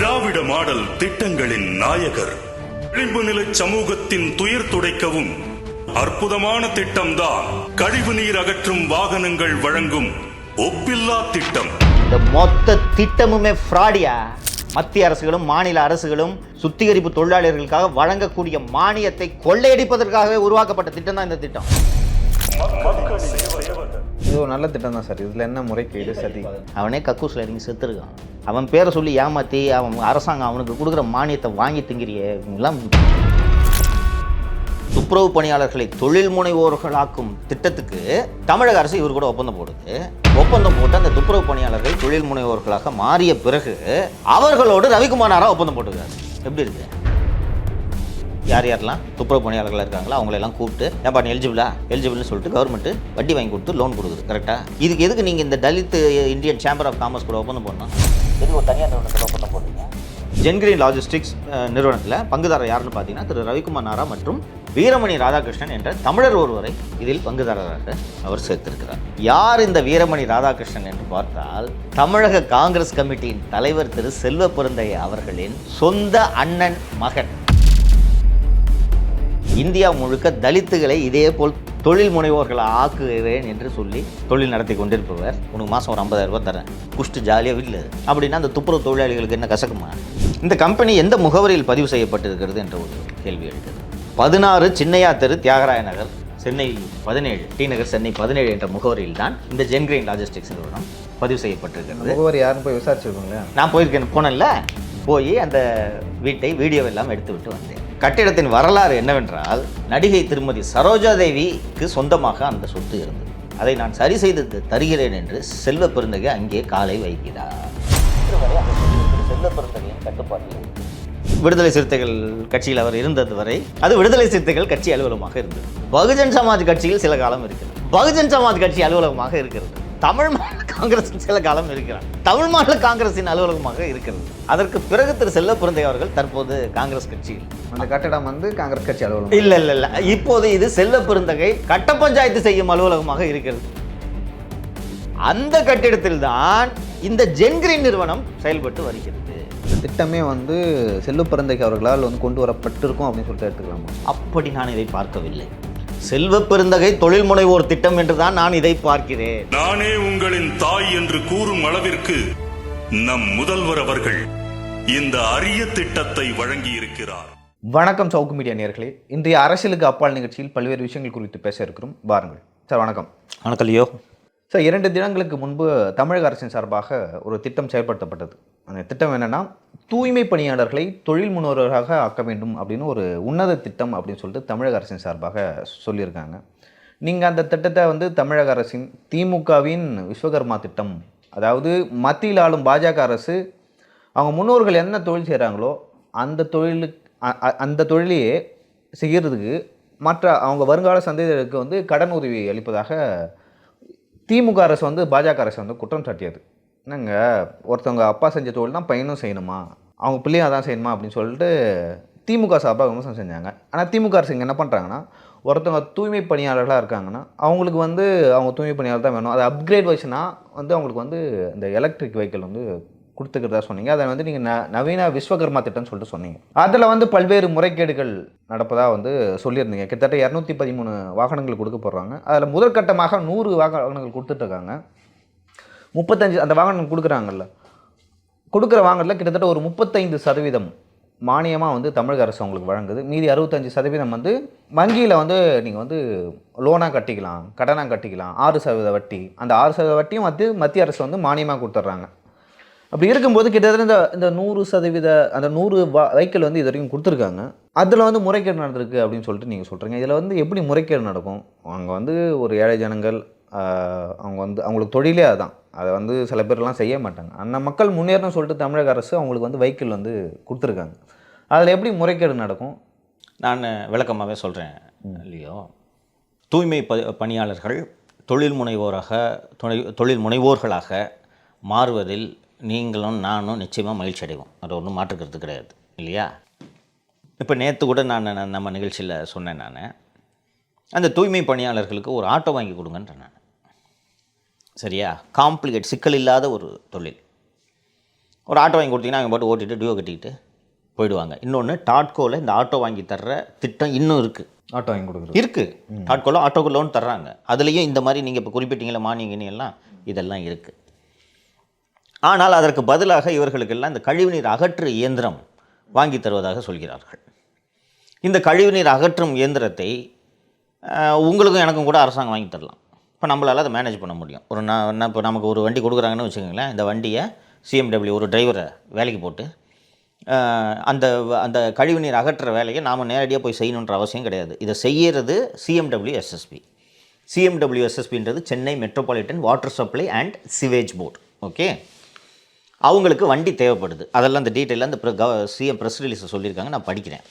திராவிட model திட்டங்களின் நாயகர். விளிம்பு நிலை சமூகத்தின் துயர் துடைக்கவும் அற்புதமான திட்டம்தான் கழிவு நீர் அகற்றும் வாகனங்கள் வழங்கும் ஒப்பில்லா திட்டம். இந்த மொத்த திட்டமுமே ஃப்ராடியா? மத்திய அரசுகளும் மாநில அரசுகளும் சுத்திகரிப்பு தொழிலாளர்களுக்காக வழங்கக்கூடிய மானியத்தை கொள்ளையடிப்பதற்காகவே உருவாக்கப்பட்ட திட்டம் தான் இந்த திட்டம். இது ஒரு நல்ல திட்டம் தான் சார். இதில் என்ன முறைகேடு சதி? அவனே கக்கூசில் இறங்கி செத்துருக்கான். அவன் பேரை சொல்லி ஏமாற்றி அவன் அரசாங்கம் அவனுக்கு கொடுக்குற மானியத்தை வாங்கி திங்கிறியே. இவங்கெல்லாம் துப்புரவு பணியாளர்களை தொழில் முனைவோர்களாக்கும் திட்டத்துக்கு தமிழக அரசு இவர் கூட ஒப்பந்தம் போடுது. ஒப்பந்தம் போட்டு அந்த துப்புரவு பணியாளர்கள் தொழில் முனைவோர்களாக மாறிய பிறகு அவர்களோடு ரவிக்குமார் நாரா ஒப்பந்தம் போட்டுருக்காரு. எப்படி இருக்கு? யார் யாரெல்லாம் துப்புரவு பணியாளர்களாக இருக்காங்களோ அவங்களெல்லாம் கூப்பிட்டு ஏன்பா நீ எலிஜிபிள்னு சொல்லிட்டு கவர்மெண்ட் வட்டி வாங்கி கொடுத்து லோன் கொடுக்குது. கரெக்டாக? இதுக்கு எதுக்கு நீங்கள் இந்த Dalit Indian chamber of Commerce கூட ஒப்பந்தம் போடணும்? எதுக்கு ஒரு தனியார் நிறுவனத்தில் ஒப்பந்தம் போடுறீங்க? ஜென்கிரீன் லாஜிஸ்டிக்ஸ் நிறுவனத்தில் பங்குதாரர் யாருன்னு பார்த்தீங்கன்னா திரு ரவிக்குமார் நாரா மற்றும் வீரமணி ராதாகிருஷ்ணன் என்ற தமிழர் ஒருவரை இதில் பங்குதாரராக அவர் சேர்த்திருக்கிறார். யார் இந்த வீரமணி ராதாகிருஷ்ணன் என்று பார்த்தால் தமிழக காங்கிரஸ் கமிட்டியின் தலைவர் திரு செல்வ பெருந்தையா அவர்களின் சொந்த அண்ணன் மகன். இந்தியா முழுக்க தலித்துகளை இதே போல் தொழில் முனைவோர்களை ஆக்குகிறேன் என்று சொல்லி தொழில் நடத்தி கொண்டிருப்பவர். உனக்கு மாதம் ஒரு 50,000 ரூபாய் தரேன், குஷ்டு ஜாலியாக வீட்டில் அப்படின்னா அந்த துப்புரவு தொழிலாளிகளுக்கு என்ன கசக்குமா? இந்த கம்பெனி எந்த முகவரியில் பதிவு செய்யப்பட்டிருக்கிறது என்ற ஒரு கேள்வி எழுகிறது. 16 சின்னையா தெரு, தியாகராய நகர், சென்னை 17, டி நகர், சென்னை 17 என்ற முகவரியில் தான் இந்த ஜென்கிரீன் லாஜிஸ்டிக்ஸ் நிறுவனம் பதிவு செய்யப்பட்டிருக்கிறது. முகவரி யாரும் போய் விசாரிச்சிருக்கோங்களா? நான் போனேன்ல, போய் அந்த வீட்டை வீடியோவெல்லாம் எடுத்து விட்டு வந்தேன். கட்டிடத்தின் வரலாறு என்னவென்றால், நடிகை திருமதி சரோஜா தேவிக்கு சொந்தமாக அந்த சொத்து இருந்தது. அதை நான் சரி செய்து தருகிறேன் என்று செல்வ பெருந்தகை அங்கே காலை வைக்கிறார். செல்வ பெருந்தகையின் கட்டுப்பாட்டில் விடுதலை சிறுத்தைகள் கட்சியில் அவர் இருந்தது வரை அது விடுதலை சிறுத்தைகள் கட்சி அலுவலகமாக இருந்தது. பகுஜன் சமாஜ் கட்சியில் சில காலம் இருக்கிறது. பகுஜன் சமாஜ் கட்சி அலுவலகமாக இருக்கிறது. தமிழ் மாநில காங்கிரஸ் சில காலம் இருக்கிறார். தமிழ் மாநில காங்கிரசின் அலுவலகமாக இருக்கிறது. அதற்கு பிறகு திரு செல்வ பெருந்தகை அவர்கள் தற்போது காங்கிரஸ் கட்சியில். அந்த கட்டடம் காங்கிரஸ் கட்சி அலுவலகம் இல்ல இப்போது இது செல்வ பெருந்தகை கட்ட பஞ்சாயத்து செய்யும் அலுவலகமாக இருக்கிறது. அந்த கட்டிடத்தில் தான் இந்த ஜென்கிரீன் நிறுவனம் செயல்பட்டு வருகிறது. இந்த திட்டமே செல்வ பெருந்தகை அவர்களால் கொண்டு வரப்பட்டிருக்கும் அப்படின்னு சொல்லிட்டு எடுத்துக்கலாமா? அப்படி நான் இதை பார்க்கவில்லை. செல்வ பெருந்தகை தொழில் முனைவோர் திட்டம் என்றுதான் நான் இதை பார்க்கிறேன். நானே உங்களின் தாய் என்று கூறும் அளவிற்கு நம் முதல்வர் அவர்கள் இந்த அரிய திட்டத்தை வழங்கி இருக்கிறார். வணக்கம் சவுக்கு மீடியா நேயர்களே. இன்றைய அரசியலுக்கு அப்பால் நிகழ்ச்சியில் பல்வேறு விஷயங்கள் குறித்து பேச இருக்கிறோம். வாருங்கள் சார். வணக்கம். வணக்கம் லியோ சார். 2 தினங்களுக்கு முன்பு தமிழக அரசின் சார்பாக ஒரு திட்டம் செயல்படுத்தப்பட்டது. அந்த திட்டம் என்னென்னா, தூய்மை பணியாளர்களை தொழில் முனைவோராக ஆக்க வேண்டும் அப்படின்னு ஒரு உன்னத திட்டம் அப்படின்னு சொல்லிட்டு தமிழக அரசின் சார்பாக சொல்லியிருக்காங்க. நீங்கள் அந்த திட்டத்தை தமிழக அரசின் திமுகவின் விஸ்வகர்மா திட்டம், அதாவது மத்தியில் ஆளும் பாஜக அரசு அவங்க முன்னோர்கள் என்ன தொழில் செய்கிறாங்களோ அந்த தொழிலையே செய்கிறதுக்கு மற்ற அவங்க வருங்கால சந்ததியினருக்கு கடன் உதவி அளிப்பதாக திமுக அரசு பாஜக அரசு குற்றம் சாட்டியது. என்னங்க, ஒருத்தவங்க அப்பா செஞ்ச தொழில் தான் பையனும் செய்யணுமா, அவங்க பிள்ளையும் அதான் செய்யணுமா அப்படின்னு சொல்லிட்டு திமுக சார்பாக விமர்சனம் செஞ்சாங்க. ஆனால் திமுக அரசு இங்கே என்ன பண்ணுறாங்கன்னா, ஒருத்தவங்க தூய்மை பணியாளர்களாக இருக்காங்கன்னா அவங்களுக்கு அவங்க தூய்மை பணியாளர் தான் வேணும், அது அப்கிரேட் வச்சுன்னா அவங்களுக்கு இந்த எலக்ட்ரிக் வெஹிக்கிள் கொடுத்துக்கிறதா சொன்னீங்க. அதை நீங்கள் நவீன விஸ்வகர்மா திட்டம்னு சொல்லிட்டு சொன்னீங்க. அதில் பல்வேறு முறைகேடுகள் நடப்பதாக சொல்லியிருந்தீங்க. கிட்டத்தட்ட 213 வாகனங்கள் கொடுக்க போடுறாங்க. அதில் முதற்கட்டமாக 100 வாகனங்கள் கொடுத்துட்ருக்காங்க. 35 அந்த வாகனம் கொடுக்குற வாகனத்தில் கிட்டத்தட்ட ஒரு 35% மானியமாக தமிழக அரசு அவங்களுக்கு வழங்குது. மீதி 65% வங்கியில் நீங்கள் லோனாக கட்டிக்கலாம், கடனாக கட்டிக்கலாம். 6% வட்டி, அந்த 6% வட்டியும் மத்திய அரசு மானியமாக கொடுத்துட்றாங்க. அப்படி இருக்கும்போது கிட்டத்தட்ட இந்த 100% அந்த 100 வெஹிக்கிள் இது வரைக்கும் கொடுத்துருக்காங்க. அதில் முறைகேடு நடந்திருக்கு அப்படின்னு சொல்லிட்டு நீங்கள் சொல்கிறீங்க. இதில் எப்படி முறைகேடு நடக்கும்? அவங்க ஒரு ஏழை ஜனங்கள், அவங்களுக்கு தொழிலே அதுதான். அதை சில பேர்லாம் செய்ய மாட்டாங்க. அந்த மக்கள் முன்னேறணும்னு சொல்லிட்டு தமிழக அரசு அவங்களுக்கு வெஹிக்கிள் கொடுத்துருக்காங்க. அதில் எப்படி முறைகேடு நடக்கும்? நான் விளக்கமாகவே சொல்கிறேன் இல்லையோ. தூய்மை பணியாளர்கள் தொழில் முனைவோர்களாக மாறுவதில் நீங்களும் நானும் நிச்சயமாக மகிழ்ச்சி அடைவோம். அது ஒன்றும் மாற்றுக்கிறது கிடையாது இல்லையா? இப்போ நேற்று கூட நம்ம நிகழ்ச்சியில் சொன்னேன். நான் அந்த தூய்மை பணியாளர்களுக்கு ஒரு ஆட்டோ வாங்கி கொடுங்கன்றேன் நான். சரியா? சிக்கல் இல்லாத ஒரு தொழில். ஒரு ஆட்டோ வாங்கி கொடுத்தீங்கன்னா அவங்க பாட்டு ஓட்டிட்டு டியூ கட்டிக்கிட்டு போயிடுவாங்க. இன்னொன்று டாட்கோவில் இந்த ஆட்டோ வாங்கி தர்ற திட்டம் இன்னும் இருக்குது. ஆட்டோ வாங்கி கொடுக்குறது இருக்குது. டாட்கோவில் ஆட்டோக்கு லோன் தர்றாங்க. அதுலேயும் இந்த மாதிரி நீங்கள் இப்போ குறிப்பிட்டீங்களா மானியங்கன்னு எல்லாம் இதெல்லாம் இருக்குது. ஆனால் அதற்கு பதிலாக இவர்களுக்கெல்லாம் இந்த கழிவுநீர் அகற்று இயந்திரம் வாங்கி தருவதாக சொல்கிறார்கள். இந்த கழிவுநீர் அகற்றும் இயந்திரத்தை உங்களுக்கும் எனக்கும் கூட அரசாங்கம் வாங்கி தரலாம். இப்போ நம்மளால் அதை மேனேஜ் பண்ண முடியும். இப்போ நமக்கு ஒரு வண்டி கொடுக்குறாங்கன்னு வச்சுக்கோங்களேன். இந்த வண்டியை சிஎம்டபிள்யூ ஒரு டிரைவரை வேலைக்கு போட்டு அந்த அந்த கழிவுநீர் அகற்ற வேலையை நாம் நேரடியாக போய் செய்யணுன்ற அவசியம் கிடையாது. இதை செய்கிறது சிஎம்டபிள்யூ எஸ்எஸ்பி. சிஎம்டபிள்யூ எஸ்எஸ்பின்றது Chennai metropolitan water supply and sewage board. Okay, அவங்களுக்கு வண்டி தேவைப்படுது. அதெல்லாம் அந்த டீட்டெயிலாக அந்த சிஎம் ப்ரெஸ் ரிலீஸை சொல்லியிருக்காங்க, நான் படிக்கிறேன்.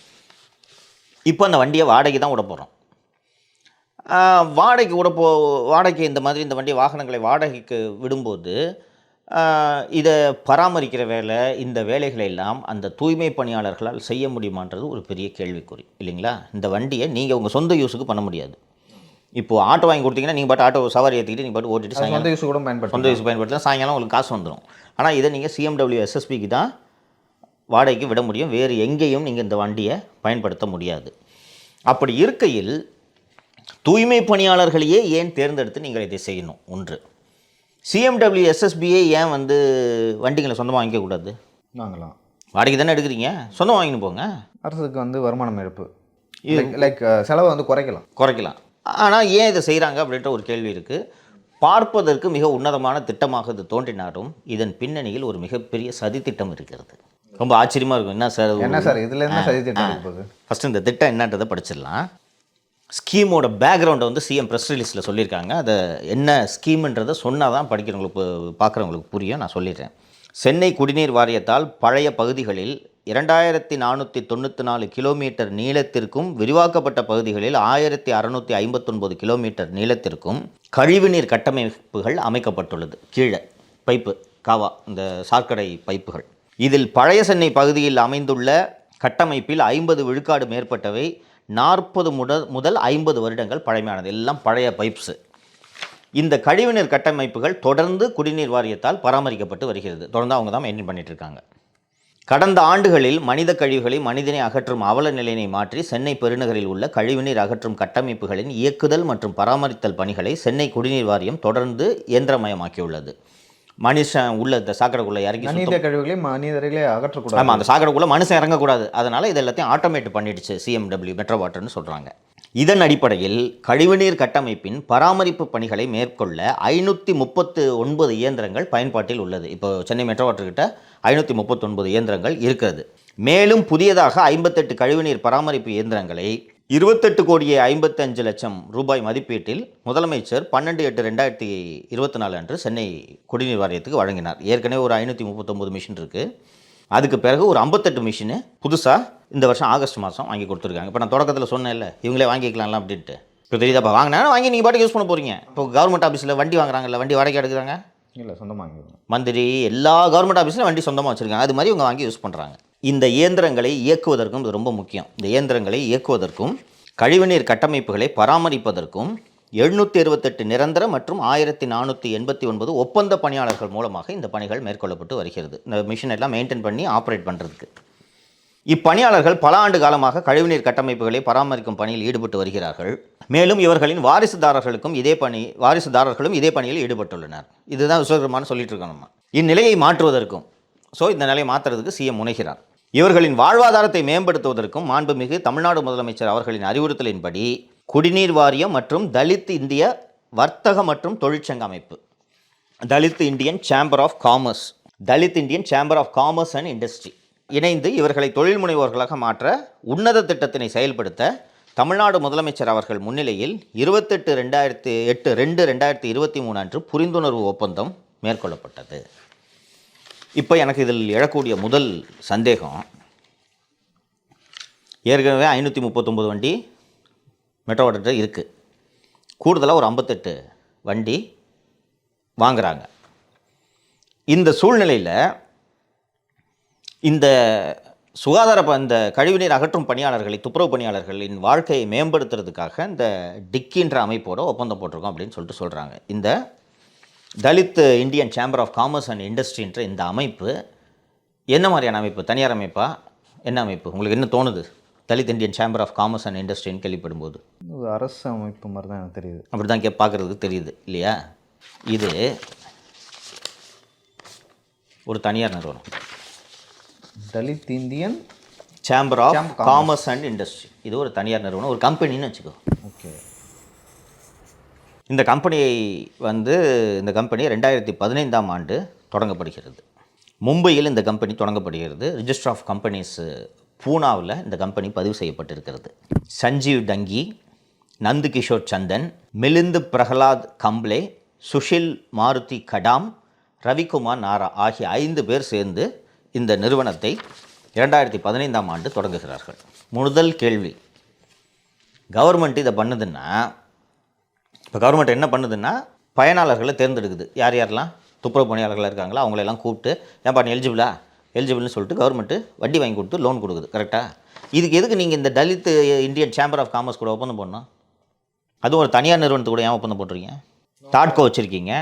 இப்போ அந்த வண்டியை வாடகை தான் விட போகிறோம். வாடகைக்கு இந்த மாதிரி இந்த வண்டி வாகனங்களை வாடகைக்கு விடும்போது இதை பராமரிக்கிற வேலை, இந்த வேலைகளை எல்லாம் அந்த தூய்மை பணியாளர்களால் செய்ய முடியுமான்றது ஒரு பெரிய கேள்விக்குறி இல்லைங்களா? இந்த வண்டியை நீங்கள் உங்கள் சொந்த யூஸுக்கு பண்ண முடியாது. இப்போது ஆட்டோ வாங்கி கொடுத்தீங்கன்னா நீங்கள் பாட்டு ஆட்டோ சவாரி ஏற்றிக்கிட்டு நீங்கள் பாட்டு ஓட்டிட்டு சொந்த யூஸ் கூட சொந்த யூஸ் பயன்படுத்தினா சாயங்காலம் உங்களுக்கு காசு வந்துடும். ஆனால் இதை நீங்கள் சிஎம்டபிள்யூ எஸ்எஸ்பிக்கு தான் வாடகைக்கு விட முடியும். வேறு எங்கேயும் நீங்கள் இந்த வண்டியை பயன்படுத்த முடியாது. அப்படி இருக்கையில் தூய்மை பணியாளர்களையே ஏன் தேர்ந்தெடுத்து நீங்கள் இதை செய்யணும்? ஒன்று, சிஎம்டபிள்யூ எஸ்எஸ்பியை ஏன் வண்டிகளை சொந்தமாக வாங்கிக்கக்கூடாது? வாங்கலாம். வாடகை தானே எடுக்கிறீங்க, சொந்தமாக வாங்கின்னு போங்க. அரசுக்கு வருமானம் இழப்பு, லைக் செலவை குறைக்கலாம். ஆனால் ஏன் இதை செய்கிறாங்க அப்படின்ற ஒரு கேள்வி இருக்குது. பார்ப்பதற்கு மிக உன்னதமான திட்டமாக இது தோன்றினாலும் இதன் பின்னணியில் ஒரு மிகப்பெரிய சதித்திட்டம் இருக்கிறது. ரொம்ப ஆச்சரியமாக இருக்கும். என்ன சார் இதில் என்ன சதித்திட்டம் இருக்குது? ஃபஸ்ட்டு இந்த திட்டம் என்னன்றதை படிச்சிடலாம். ஸ்கீமோட பேக்ரவுண்டை சிஎம் ப்ரெஸ் ரிலீஸில் சொல்லியிருக்காங்க. அதை என்ன ஸ்கீம்ன்றதை சொன்னால் தான் படிக்கிறவங்களுக்கு பார்க்குறவங்களுக்கு புரியும். நான் சொல்லிடுறேன். சென்னை குடிநீர் வாரியத்தால் பழைய பகுதிகளில் 2494 கிலோமீட்டர் நீளத்திற்கும் விரிவாக்கப்பட்ட பகுதிகளில் 1659 கிலோமீட்டர் நீளத்திற்கும் கழிவுநீர் கட்டமைப்புகள் அமைக்கப்பட்டுள்ளது. கீழே பைப்பு காவா, இந்த சாக்கடை பைப்புகள். இதில் பழைய சென்னை பகுதியில் அமைந்துள்ள கட்டமைப்பில் 50 விழுக்காடு மேற்பட்டவை 40 முதல் 50 வருடங்கள் பழமையானது. எல்லாம் பழைய பைப்ஸு. இந்த கழிவுநீர் கட்டமைப்புகள் தொடர்ந்து குடிநீர் வாரியத்தால் பராமரிக்கப்பட்டு வருகிறது. தொடர்ந்து அவங்க தான் மெயின்டைன் பண்ணிட்டு இருக்காங்க. கடந்த ஆண்டுகளில் மனித கழிவுகளை மனிதனை அகற்றும் அவல நிலையினை மாற்றி சென்னை பெருநகரில் உள்ள கழிவுநீர் அகற்றும் கட்டமைப்புகளின் இயக்குதல் மற்றும் பராமரித்தல் பணிகளை சென்னை குடிநீர் வாரியம் தொடர்ந்து இயந்திரமயமாக்கியுள்ளது. மனுஷன் உள்ள இந்த சாக்கடைக்குள்ளே இறங்கி மனித கழிவுகளை மனிதர்களே அகற்றக்கூடாது. ஆமாம், அந்த சாக்கடைக்குள்ளே மனுஷன் இறங்கக்கூடாது. அதனால் இது எல்லாத்தையும் ஆட்டோமேட் பண்ணிடுச்சு சிஎம்டபிள்யூ மெட்ரோ வாட்டர்னு சொல்கிறாங்க. இதன் அடிப்படையில் கழிவுநீர் கட்டமைப்பின் பராமரிப்பு பணிகளை மேற்கொள்ள 539 இயந்திரங்கள் பயன்பாட்டில் உள்ளது. இப்போ சென்னை மெட்ரோ வாட்டர்கிட்ட 539 இயந்திரங்கள் இருக்கிறது. மேலும் புதியதாக 58 கழிவுநீர் பராமரிப்பு இயந்திரங்களை 28,55,00,000 ரூபாய் மதிப்பீட்டில் முதலமைச்சர் 12/8/2024 அன்று சென்னை குடிநீர் வாரியத்துக்கு வழங்கினார். ஏற்கனவே ஒரு 539 மிஷின் இருக்குது. அதுக்கு பிறகு ஒரு 58 மிஷினு புதுசாக இந்த வருஷம் ஆகஸ்ட் மாதம் வாங்கி கொடுத்துருக்காங்க. இப்போ நான் தொடக்கத்தில் சொன்னேன்ல, இவங்களே வாங்கிக்கலாம்லாம் அப்படின்ட்டு. இப்போ தெரியுதாப்பா, வாங்கினா வாங்கி நீங்கள் பாட்டுக்கு யூஸ் பண்ண போகிறீங்க. இப்போ கவர்மெண்ட் ஆஃபீஸில் வண்டி வாங்குறாங்கல்ல, வண்டி வாடகை எடுக்கிறாங்க இல்லை, சொந்தமாக மந்திரி எல்லா கவர்மெண்ட் ஆஃபீஸில் வண்டி சொந்தமாக வச்சுருக்காங்க. அது மாதிரி இவங்க வாங்கி யூஸ் பண்ணுறாங்க. இந்த இயந்திரங்களை இயக்குவதற்கும் இது ரொம்ப முக்கியம். இந்த இயந்திரங்களை இயக்குவதற்கும் கழிவுநீர் கட்டமைப்புகளை பராமரிப்பதற்கும் 768 நிரந்தர மற்றும் 1489 ஒப்பந்த பணியாளர்கள் மூலமாக இந்த பணிகள் மேற்கொள்ளப்பட்டு வருகிறது. இந்த மிஷின் எல்லாம் மெயின்டைன் பண்ணி ஆப்ரேட் பண்ணுறதுக்கு இப்பணியாளர்கள் பல ஆண்டு காலமாக கழிவுநீர் கட்டமைப்புகளை பராமரிக்கும் பணியில் ஈடுபட்டு வருகிறார்கள். மேலும் இவர்களின் வாரிசுதாரர்களும் இதே பணியில் ஈடுபட்டுள்ளனர். இதுதான் விஸ்வகர்மான்னு சொல்லிட்டு இருக்கோம் நம்ம. இந்நிலையை மாற்றுவதற்கும் இந்த நிலையை மாற்றுறதுக்கு சிஎம் முனைகிறார். இவர்களின் வாழ்வாதாரத்தை மேம்படுத்துவதற்கும் மாண்புமிகு தமிழ்நாடு முதலமைச்சர் அவர்களின் அறிவுறுத்தலின்படி குடிநீர் வாரியம் மற்றும் தலித் இந்திய வர்த்தக மற்றும் தொழிற்சங்க அமைப்பு, Dalit Indian chamber of commerce and Industry இணைந்து இவர்களை தொழில் முனைவோர்களாக மாற்ற உன்னத திட்டத்தினை செயல்படுத்த தமிழ்நாடு முதலமைச்சர் அவர்கள் முன்னிலையில் 28/2/2023 அன்று புரிந்துணர்வு ஒப்பந்தம் மேற்கொள்ளப்பட்டது. இப்போ எனக்கு இதில் எழக்கூடிய முதல் சந்தேகம், ஏற்கனவே 539 வண்டி மெட்ரோ வாட்டர் இருக்குது. கூடுதலாக ஒரு 58 வண்டி வாங்குகிறாங்க. இந்த சூழ்நிலையில் இந்த இந்த கழிவுநீர் அகற்றும் பணியாளர்களை, துப்புரவு பணியாளர்களின் வாழ்க்கையை மேம்படுத்துறதுக்காக இந்த டிக்கின்ற அமைப்போட ஒப்பந்தம் போட்டிருக்கோம் அப்படின்னு சொல்லிட்டு சொல்கிறாங்க. இந்த Dalit Indian chamber of commerce and இண்டஸ்ட்ரின்ற இந்த அமைப்பு என்ன மாதிரியான அமைப்பு? தனியார் அமைப்பா? என்ன அமைப்பு உங்களுக்கு என்ன தோணுது? Dalit Indian chamber of commerce and இண்டஸ்ட்ரின்னு கேள்விப்படும்போது இது அரசு அமைப்பு மாதிரி தான் எனக்கு தெரியுது. அப்படி தான் பார்க்குறதுக்கு தெரியுது இல்லையா? இது ஒரு தனியார் நிறுவனம், Dalit Indian chamber of commerce and Industry. இது ஒரு தனியார் நிறுவனம், ஒரு கம்பெனின்னு வச்சுக்கோ. ஓகே. இந்த கம்பெனியை இந்த கம்பெனி 2015ஆம் ஆண்டு தொடங்கப்படுகிறது. மும்பையில் இந்த கம்பெனி தொடங்கப்படுகிறது. ரிஜிஸ்டர் ஆஃப் கம்பெனிஸ் பூனாவில் இந்த கம்பெனி பதிவு செய்யப்பட்டிருக்கிறது. சஞ்சீவ் டங்கி, நந்து கிஷோர் சந்தன், மிலிந்த் பிரகலாத் கம்ப்ளே, சுஷில் மாருதி கடாம், ரவிக்குமார் நாரா ஆகிய 5 பேர் சேர்ந்து இந்த நிறுவனத்தை 2015ஆம் ஆண்டு தொடங்குகிறார்கள். முதல் கேள்வி, கவர்மெண்ட் இதை பண்ணுதுன்னா, இப்போ கவர்மெண்ட் என்ன பண்ணுதுன்னா பயனாளர்களை தேர்ந்தெடுக்குது. யார் யாரெல்லாம் துப்புரவு பணியாளர்களாக இருக்காங்களோ அவங்களெல்லாம் கூப்பிட்டு, ஏன்பா நீ எலிஜிபிள்னு சொல்லிட்டு கவர்மெண்ட்டு வட்டி வாங்கி கொடுத்து லோன் கொடுக்குது. கரெக்டாக? இதுக்கு எதுக்கு நீங்கள் இந்த Dalit Indian chamber of Commerce கூட ஒப்பந்தம் போடணும்? அதுவும் ஒரு தனியார் நிறுவனத்து கூட ஏன் ஒப்பந்தம் போட்டுறீங்க? தாட்கோ வச்சுருக்கீங்க,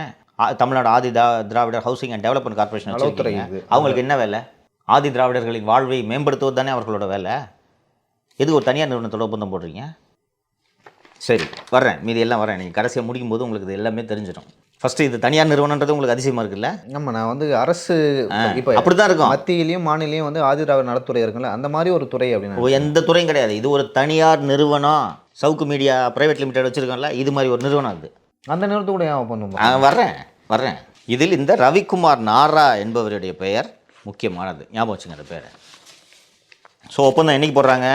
Tamil Nadu Adi Dravidar housing and development corporation வச்சுருக்கீங்க. அவங்களுக்கு என்ன வேலை? ஆதி திராவிடர்களின் வாழ்வை மேம்படுத்துவது தானே அவர்களோட வேலை. எதுக்கு ஒரு தனியார் நிறுவனத்தோட ஒப்பந்தம் போடுறீங்க? சரி, வர்றேன், மீதி எல்லாம் வரேன். நீங்கள் கடைசியாக முடிக்கும் போது உங்களுக்கு இது எல்லாமே தெரிஞ்சிடும். ஃபஸ்ட்டு இது தனியார் நிறுவனன்றது உங்களுக்கு அதிசயமாக இருக்குல்ல? நம்ம நான் அரசு இப்போ அப்படி தான் இருக்கும். மத்தியிலையும் மாநிலையும் ஆதி திராவிட நலத்துறை இருக்குல்ல, அந்த மாதிரி ஒரு துறை அப்படின்னு எந்த துறையும் கிடையாது. இது ஒரு தனியார் நிறுவனம். சவுக்கு மீடியா பிரைவேட் லிமிடெட் வச்சுருக்கோம்ல, இது மாதிரி ஒரு நிறுவனம். அது அந்த நிறுவனத்து கூட ஏன் ஒப்பந்தம்? வர்றேன். இதில் இந்த ரவிக்குமார் நாரா என்பவருடைய பெயர் முக்கியமானது, ஞாபகம் வச்சுங்க அந்த பேரை. ஸோ ஒப்பந்தம் என்றைக்கு போடுறாங்க?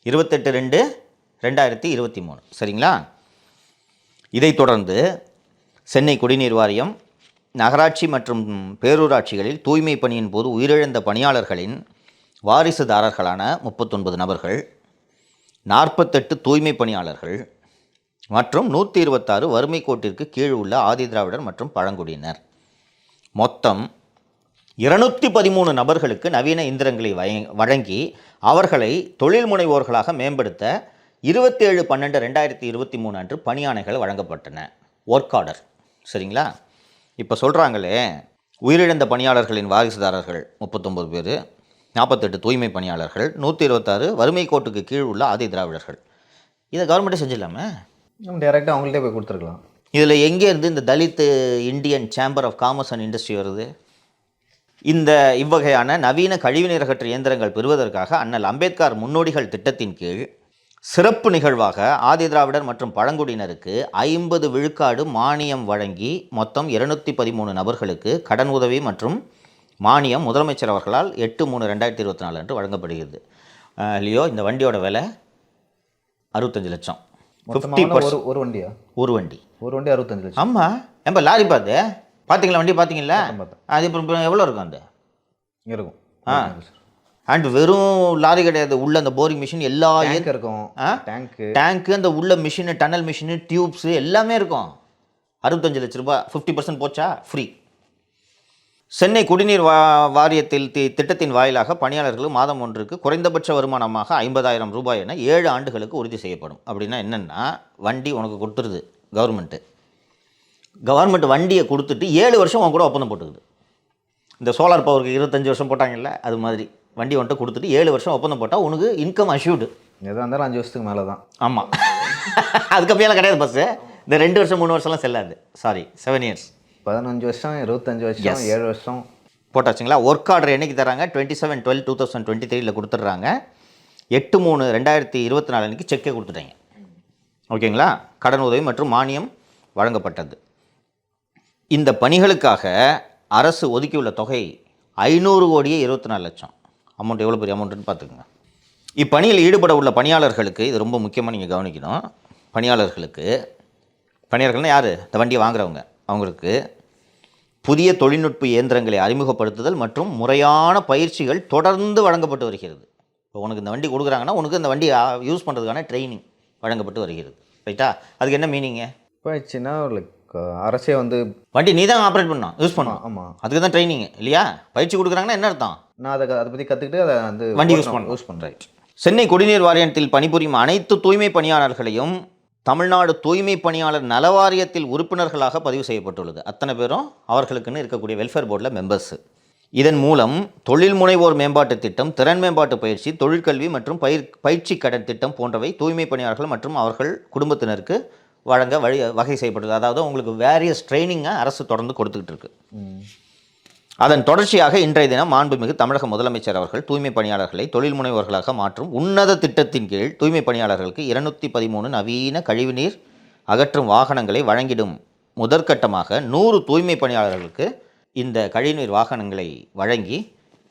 28/2/2023. சரிங்களா? இதைத் தொடர்ந்து சென்னை குடிநீர் வாரியம், நகராட்சி மற்றும் பேரூராட்சிகளில் தூய்மை பணியின் போது உயிரிழந்த பணியாளர்களின் வாரிசுதாரர்களான 39 நபர்கள், 48 தூய்மை பணியாளர்கள் மற்றும் 126 வறுமை கோட்டிற்கு கீழ் உள்ள ஆதி திராவிடர் மற்றும் பழங்குடியினர், மொத்தம் 213 நபர்களுக்கு நவீன இயந்திரங்களை வழங்கி அவர்களை தொழில் முனைவோர்களாக மேம்படுத்த 27/12/2023 அன்று பணியாணைகள் வழங்கப்பட்டன. Work order. சரிங்களா? இப்போ சொல்கிறாங்களே, உயிரிழந்த பணியாளர்களின் வாரிசுதாரர்கள் 39 பேர், 48 தூய்மை பணியாளர்கள், 126 வறுமை கோட்டுக்கு கீழ் உள்ள ஆதி திராவிடர்கள். இதை கவர்மெண்ட்டே செஞ்சிடலாமே? டைரெக்டாக அவங்கள்ட்டே போய் கொடுத்துருக்கலாம். இதில் எங்கேருந்து இந்த Dalit Indian chamber of commerce and Industry வருது? இவ்வகையான நவீன கழிவுநீர் அகற்று இயந்திரங்கள் பெறுவதற்காக அண்ணல் அம்பேத்கர் முன்னோடிகள் திட்டத்தின் கீழ் சிறப்பு நிகழ்வாக ஆதி திராவிடர் மற்றும் பழங்குடியினருக்கு 50 விழுக்காடு மானியம் வழங்கி மொத்தம் 213 நபர்களுக்கு கடன் உதவி மற்றும் மானியம் முதலமைச்சர் அவர்களால் 8/3/2024 அன்று வழங்கப்படுகிறது. லியோ, இந்த வண்டியோட விலை 65 லட்சம். 50% ஒரு வண்டியா? ஒரு வண்டி 65 லட்சம். ஆமாம். ஏன்பா லாரி பார்த்தீங்களா? வண்டி பார்த்தீங்களா? அது இப்போ எவ்வளோ இருக்கும்? அந்த இருக்கும். அண்ட் வெறும் லாரி கிடையாது, உள்ள அந்த போரிங் மிஷின் எல்லா இருக்கும். டேங்க்கு, அந்த உள்ள மிஷினு, டனல் மிஷினு, டியூப்ஸு எல்லாமே இருக்கும். 65 லட்ச ரூபாய். 50% போச்சா? ஃப்ரீ. சென்னை குடிநீர் வாரியத்தில் திட்டத்தின் வாயிலாக பணியாளர்கள் மாதம் ஒன்றுக்கு குறைந்தபட்ச வருமானமாக 50,000 ரூபாய் என 7 ஆண்டுகளுக்கு உறுதி செய்யப்படும். அப்படின்னா என்னென்னா, வண்டி உனக்கு கொடுத்துருது கவர்மெண்ட் வண்டியை கொடுத்துட்டு 7 வருஷம் உன் கூட ஒப்பந்தம் போட்டுக்குது. இந்த சோலார் பவருக்கு 25 வருஷம் போட்டாங்கல்ல, அது மாதிரி வண்டி வந்துட்டு கொடுத்துட்டு 7 வருஷம் ஒப்பந்தம் போட்டால் உனக்கு இன்கம் அஷ்யூர்டு. எதாக இருந்தாலும் 5 வருஷத்துக்கு மேலே தான். ஆமாம். அதுக்கு மேலே கிடையாது பஸ்ஸு. இந்த 2 வருஷம் 3 வருஷம்லாம் செல்லாது. Sorry, 7 years. 15 வருஷம், 25 வருஷம், 7 வருஷம் போட்டாச்சுங்களா? ஒர்க் ஆர்டர் என்னைக்கு தராங்க? 27/12/2023 கொடுத்துட்றாங்க. 8/3/2024 அன்றைக்கி செக்கே கொடுத்துட்டாங்க. ஓகேங்களா? கடன் உதவி மற்றும் மானியம் வழங்கப்பட்டது. இந்த பணிகளுக்காக அரசு ஒதுக்கியுள்ள தொகை 500,24 லட்சம். அமௌண்ட் எவ்வளோ பெரிய அமௌண்ட்டுன்னு பார்த்துக்குங்க. இப்பணியில் ஈடுபட உள்ள பணியாளர்களுக்கு, இது ரொம்ப முக்கியமாக நீங்கள் கவனிக்கணும், பணியாளர்கள்னால் யார்? இந்த வண்டியை வாங்குறவங்க. அவங்களுக்கு புதிய தொழில்நுட்ப இயந்திரங்களை அறிமுகப்படுத்துதல் மற்றும் முறையான பயிற்சிகள் தொடர்ந்து வழங்கப்பட்டு வருகிறது. இப்போ உனக்கு இந்த வண்டி கொடுக்குறாங்கன்னா உனக்கு இந்த வண்டியை யூஸ் பண்ணுறதுக்கான ட்ரைனிங் வழங்கப்பட்டு வருகிறது. ரைட்டா? அதுக்கு என்ன மீனிங்கு? போயிடுச்சுன்னா அரசே வண்டி நீ தான் ஆப்ரேட் பண்ணணும், யூஸ் பண்ணணும். ஆமாம், அதுக்கு தான் ட்ரைனிங் இல்லையா? பயிற்சி கொடுக்குறாங்கன்னா என்ன அர்த்தம்? நான் அதை பற்றி கற்றுக்கிட்டு அதை வண்டி யூஸ் பண்ணுறேன். சென்னை குடிநீர் வாரியத்தில் பணிபுரியும் அனைத்து தூய்மை பணியாளர்களையும் தமிழ்நாடு தூய்மை பணியாளர் நல வாரியத்தில் உறுப்பினர்களாக பதிவு செய்யப்பட்டுள்ளது. அத்தனை பேரும் அவர்களுக்குன்னு இருக்கக்கூடிய வெல்ஃபேர் போர்டில் மெம்பர்ஸு. இதன் மூலம் தொழில் முனைவோர் மேம்பாட்டு திட்டம், திறன் மேம்பாட்டு பயிற்சி, தொழிற்கல்வி மற்றும் பயிற்சி கடன் திட்டம் போன்றவை தூய்மை பணியாளர்கள் மற்றும் அவர்கள் குடும்பத்தினருக்கு வழங்க வகை செய்யப்படுது. அதாவது உங்களுக்கு வேரியஸ் ட்ரைனிங்கை அரசு தொடர்ந்து கொடுத்துக்கிட்டு இருக்கு. அதன் தொடர்ச்சியாக இன்றைய தினம் மாண்புமிகு தமிழக முதலமைச்சர் அவர்கள் தூய்மை பணியாளர்களை தொழில் முனைவோர்களாக மாற்றும் உன்னத திட்டத்தின் கீழ் தூய்மை பணியாளர்களுக்கு 213 நவீன கழிவுநீர் அகற்றும் வாகனங்களை வழங்கிடும் முதற்கட்டமாக 100 தூய்மை பணியாளர்களுக்கு இந்த கழிவுநீர் வாகனங்களை வழங்கி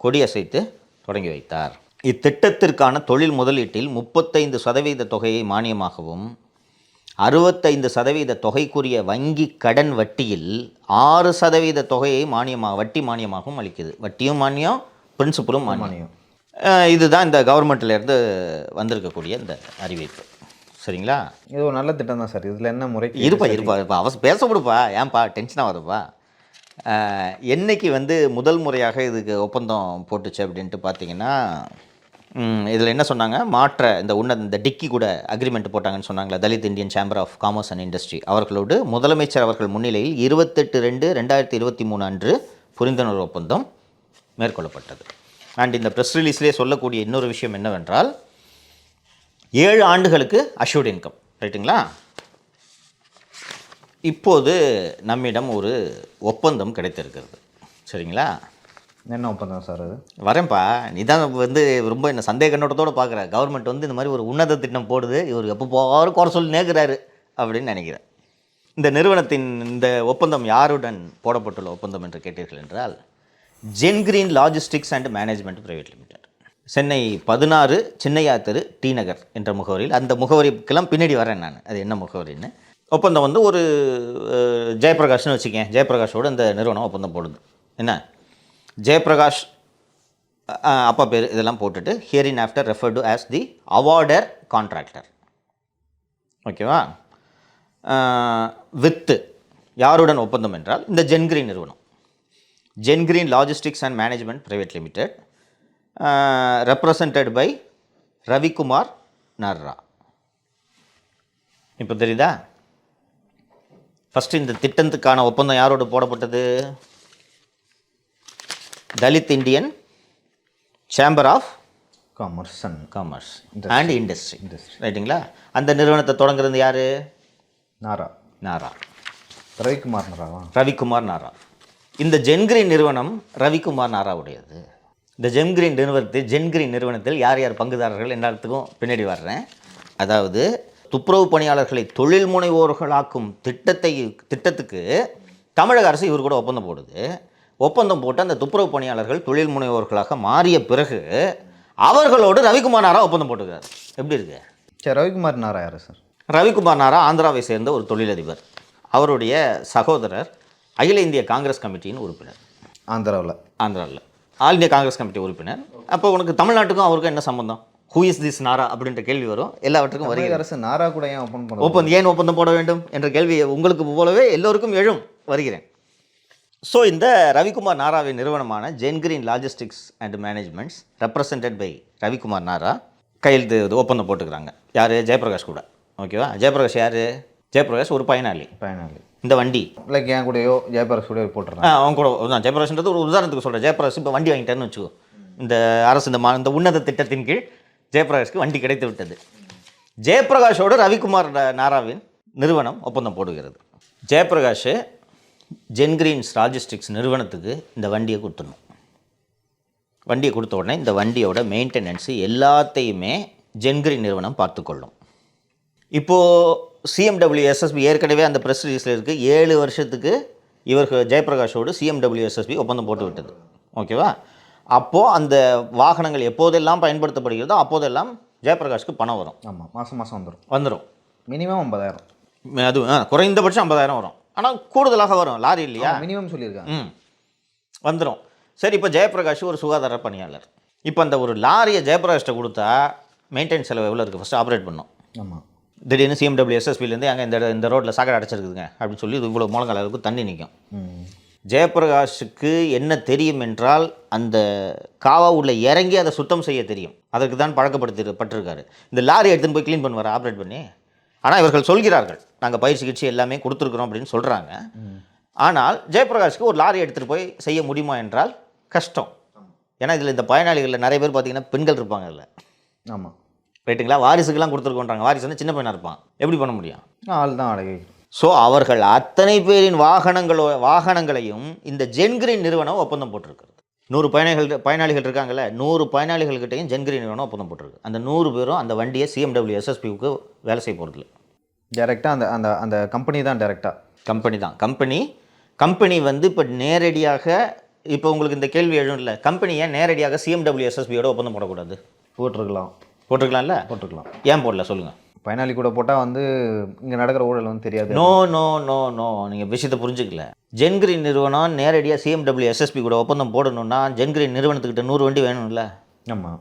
கொடியசைத்து தொடங்கி வைத்தார். இத்திட்டத்திற்கான தொழில் முதலீட்டில் 35% தொகையை மானியமாகவும் 65% தொகைக்குரிய வங்கி கடன் வட்டியில் 6% தொகையை வட்டி மானியமாகவும் அளிக்குது. வட்டியும் மானியம், பிரின்சிபலும் மானியம். இதுதான் இந்த கவர்மெண்ட்லேருந்து வந்திருக்கக்கூடிய இந்த அறிவிப்பு. சரிங்களா? இது ஒரு நல்ல திட்டம் தான் சார். இதில் என்ன முறை இருப்பா பேச கொடுப்பா, ஏன்பா டென்ஷனாக வருதுப்பா. என்னைக்கு முதல் முறையாக இதுக்கு ஒப்பந்தம் போட்டுச்சு அப்படின்ட்டு பார்த்தீங்கன்னா, இதில் என்ன சொன்னாங்க, இந்த டிக்கி கூட அக்ரிமெண்ட் போட்டாங்கன்னு சொன்னாங்களா, Dalit Indian chamber of commerce and Industry அவர்களோடு முதலமைச்சர் அவர்கள் முன்னிலையில் 28/2/2023 அன்று புரிந்துணர்வு ஒப்பந்தம் மேற்கொள்ளப்பட்டது. அண்ட் இந்த ப்ரெஸ் ரிலீஸ்லேயே சொல்லக்கூடிய இன்னொரு விஷயம் என்னவென்றால், 7 ஆண்டுகளுக்கு அஷ்யூர்ட் இன்கம். ரைட்டுங்களா? இப்போது நம்மிடம் ஒரு ஒப்பந்தம் கிடைத்திருக்கிறது. சரிங்களா? என்ன ஒப்பந்தம் சார் அது? வரேன்ப்பா, நீ தான் ரொம்ப என்ன சந்தேக கண்ணோட்டத்தோடு பார்க்குற. கவர்மெண்ட் இந்த மாதிரி ஒரு உன்னத திட்டம் போடுது, இவர் எப்போ போகிற குறை சொல்லி நேர்கிறாரு அப்படின்னு நினைக்கிறேன். இந்த நிறுவனத்தின் இந்த ஒப்பந்தம் யாருடன் போடப்பட்டுள்ள ஒப்பந்தம் என்று கேட்டீர்கள் என்றால், Jengreen logistics and management private limited, Chennai 16 Chinnaiah தெரு டி நகர் என்ற முகவரியில். அந்த முகவரிக்கெல்லாம் பின்னாடி வரேன் நான், அது என்ன முகவரின்னு. ஒப்பந்தம் ஒரு ஜெயபிரகாஷ்னு வச்சுக்கேன். ஜெயபிரகாஷோடு இந்த நிறுவனம் ஒப்பந்தம் போடுது. என்ன, ஜெயபிரகாஷ் அப்பா பேர் இதெல்லாம் போட்டுட்டு hereinafter refer to as the awarder contractor. ஓகேவா? வித்து யாருடன் ஒப்பந்தம் என்றால் இந்த ஜென்கிரீன் நிறுவனம், Jengreen logistics and management private limited, represented by Ravikumar Narra. இப்போ தெரியுதா? ஃபஸ்ட்டு இந்த திட்டத்துக்கான ஒப்பந்தம் யாரோடு போடப்பட்டது? Dalit Indian chamber of commerce and industry. ரைட்டுங்களா? அந்த நிறுவனத்தை தொடங்குறது யார்? நாரா ரவிக்குமார் நாரா. இந்த ஜென்கிரீன் நிறுவனம் ரவிக்குமார் நாராவுடையது. இந்த ஜென்கிரீன் நிறுவனத்தில் யார் யார் பங்குதாரர்கள் எல்லாத்துக்கும் பின்னாடி வர்றேன். அதாவது துப்புரவு பணியாளர்களை தொழில் முனைவோர்களாக்கும் திட்டத்துக்கு தமிழக அரசு இவர் கூட ஒப்பந்தம் போடுது. ஒப்பந்தம் போட்டு அந்த துப்புரவு பணியாளர்கள் தொழில் முனைவோர்களாக மாறிய பிறகு அவர்களோடு ரவிக்குமார் நாரா ஒப்பந்தம் போட்டுக்கிறார். எப்படி இருக்கு? சரி, ரவிக்குமார் நாரா யார் சார்? ரவிக்குமார் நாரா ஆந்திராவை சேர்ந்த ஒரு தொழிலதிபர். அவருடைய சகோதரர் அகில இந்திய காங்கிரஸ் கமிட்டியின் உறுப்பினர். ஆந்திராவில் ஆல் இந்தியா காங்கிரஸ் கமிட்டி உறுப்பினர். அப்போ உனக்கு தமிழ்நாட்டுக்கும் அவருக்கும் என்ன சம்பந்தம்? ஹூ இஸ் திஸ் நாரா அப்படின்ற கேள்வி வரும். எல்லாவற்றுக்கும் வருகிறது. அரசு நாரா கூட ஏன் ஒப்பந்தம் போட வேண்டும் என்ற கேள்வி உங்களுக்கு போலவே எல்லோருக்கும் எழும். வருகிறேன். ஸோ இந்த ரவிக்குமார் நாராவின் நிறுவனமான Jengreen logistics and managements represented by Ravikumar Narra கையெழுத்து ஒப்பந்தம் போட்டுக்கிறாங்க. யார்? ஜெயபிரகாஷ் கூட. ஓகேவா? ஜெயபிரகாஷ் யார்? ஜெயபிரகாஷ் ஒரு பயனாளி. இந்த வண்டி லைக் என் கூடயோ ஜெயபிரகாஷ் கூட போட்டுறேன். அவங்க கூட தான். ஜெயபிரகாஷ்ன்றது ஒரு உதாரணத்துக்கு சொல்கிறேன். ஜெயபிரகாஷ் இப்போ வண்டி வாங்கிட்டாருன்னு வச்சுக்கோ. இந்த அரசு இந்த உன்னத திட்டத்தின் கீழ் ஜெயபிரகாஷ்க்கு வண்டி கிடைத்து விட்டது. ஜெயபிரகாஷோடு ரவிக்குமார் நாராவின் நிறுவனம் ஒப்பந்தம் போடுகிறது. ஜெயபிரகாஷ் ஜென்கிரீன்ஸ் லாஜிஸ்டிக்ஸ் நிறுவனத்துக்கு இந்த வண்டியை கொடுத்துடணும். வண்டியை கொடுத்த உடனே இந்த வண்டியோட மெயின்டெனன்ஸு எல்லாத்தையுமே ஜென்கிரீன் நிறுவனம் பார்த்துக்கொள்ளும். இப்போது சிஎம்டபிள்யூஎஸ்எஸ்பி ஏற்கனவே அந்த ப்ரெஸ் ரிலீஸில் இருக்குது, 7 வருஷத்துக்கு இவர்கள் ஜெயபிரகாஷோடு சிஎம்டபிள்யூஎஸ்எஸ்பி ஒப்பந்தம் போட்டு விட்டது. ஓகேவா? அப்போது அந்த வாகனங்கள் எப்போதெல்லாம் பயன்படுத்தப்படுகிறதோ அப்போதெல்லாம் ஜெயபிரகாஷ்க்கு பணம் வரும். ஆமாம், மாதம் வந்துடும். மினிமம் 50,000. அது குறைந்தபட்சம் 50,000 வரும். ஆனால் கூடுதலாக வரும். லாரி இல்லையா? மினிமம் சொல்லியிருக்காங்க. வந்துடும். சரி, இப்போ ஜெயபிரகாஷ் ஒரு சுகாதார பணியாளர். இப்போ அந்த ஒரு லாரியை ஜெயபிரகாஷ்ட கொடுத்தா மெயின்டெனன்ஸ் செலவு எவ்வளோ இருக்குது? ஃபஸ்ட்டு ஆப்ரேட் பண்ணோம். ஆமாம். திடீர்னு சிஎம்டபிள்யூஎஸ்எஸ்பிலேருந்து அங்கே இந்த ரோட்டில் சாக்கடை அடைச்சிருக்குதுங்க அப்படின்னு சொல்லி இவ்வளோ முழங்கால் அளவுக்கு தண்ணி நிற்கும். ஜெயபிரகாஷுக்கு என்ன தெரியும் என்றால் அந்த காவா உள்ள இறங்கி அதை சுத்தம் செய்ய தெரியும். அதற்கு தான் பழக்கப்படுத்தப்பட்டிருக்காரு. இந்த லாரி எடுத்துன்னு போய் க்ளீன் பண்ணுவார் ஆப்ரேட் பண்ணி. ஆனால் இவர்கள் சொல்கிறார்கள் நாங்கள் பயிற்சி கிட்சி எல்லாமே கொடுத்துருக்குறோம் அப்படின்னு சொல்கிறாங்க. ஆனால் ஜெயபிரகாஷ்க்கு ஒரு லாரி எடுத்துகிட்டு போய் செய்ய முடியுமா என்றால் கஷ்டம். ஏன்னா இதில் இந்த பயனாளிகளில் நிறைய பேர் பார்த்தீங்கன்னா பெண்கள் இருப்பாங்க அதில். ஆமாம், ரைட்டுங்களா? வாரிசுக்கெல்லாம் கொடுத்துருக்கோன்றாங்க. வாரிசு வந்து சின்ன பையனாக இருப்பான், எப்படி பண்ண முடியும்? ஆள் தான் வாடகை. ஸோ அவர்கள் அத்தனை பேரின் வாகனங்களையும் இந்த ஜென்கிரீன் நிறுவனம் ஒப்பந்தம் போட்டிருக்கிறது. 100 பயனாளிகள் இருக்காங்கல்ல, 100 பயனாளிகள்கிட்டையும் ஜென்கிரீன் நிறுவனம் ஒப்பந்தம் போட்டிருக்கு. அந்த 100 பேரும் அந்த வண்டியை சிஎம்டபிள்யூ எஸ்எஸ்பிக்கு வேலை செய்ய போகிறதில்ல. டேரெக்டாக அந்த அந்த அந்த கம்பெனி தான் டேரெக்டாக. கம்பெனி வந்து இப்போ நேரடியாக, இப்போ உங்களுக்கு இந்த கேள்வி எழும்ல, கம்பெனி ஏன் நேரடியாக சிஎம்டபிள்யூ எஸ்எஸ்பியோட ஒப்பந்தம் போடக்கூடாது? போட்டிருக்கலாம்ல. ஏன் போடல சொல்லுங்கள்? பயனாளி கூட போட்டால் வந்து இங்கே நடக்கிற ஊழல் வந்து தெரியாது. நோ நீங்கள் விஷயத்தை புரிஞ்சுக்கல. ஜென்கிரீன் நிறுவனம் நேரடியாக சிஎம்டபிள்யூ எஸ்எஸ்பி கூட ஒப்பந்தம் போடணும்னா ஜென்கிரீன் நிறுவனத்துக்கிட்ட 100 வண்டி வேணும்ல. ஆமாம்,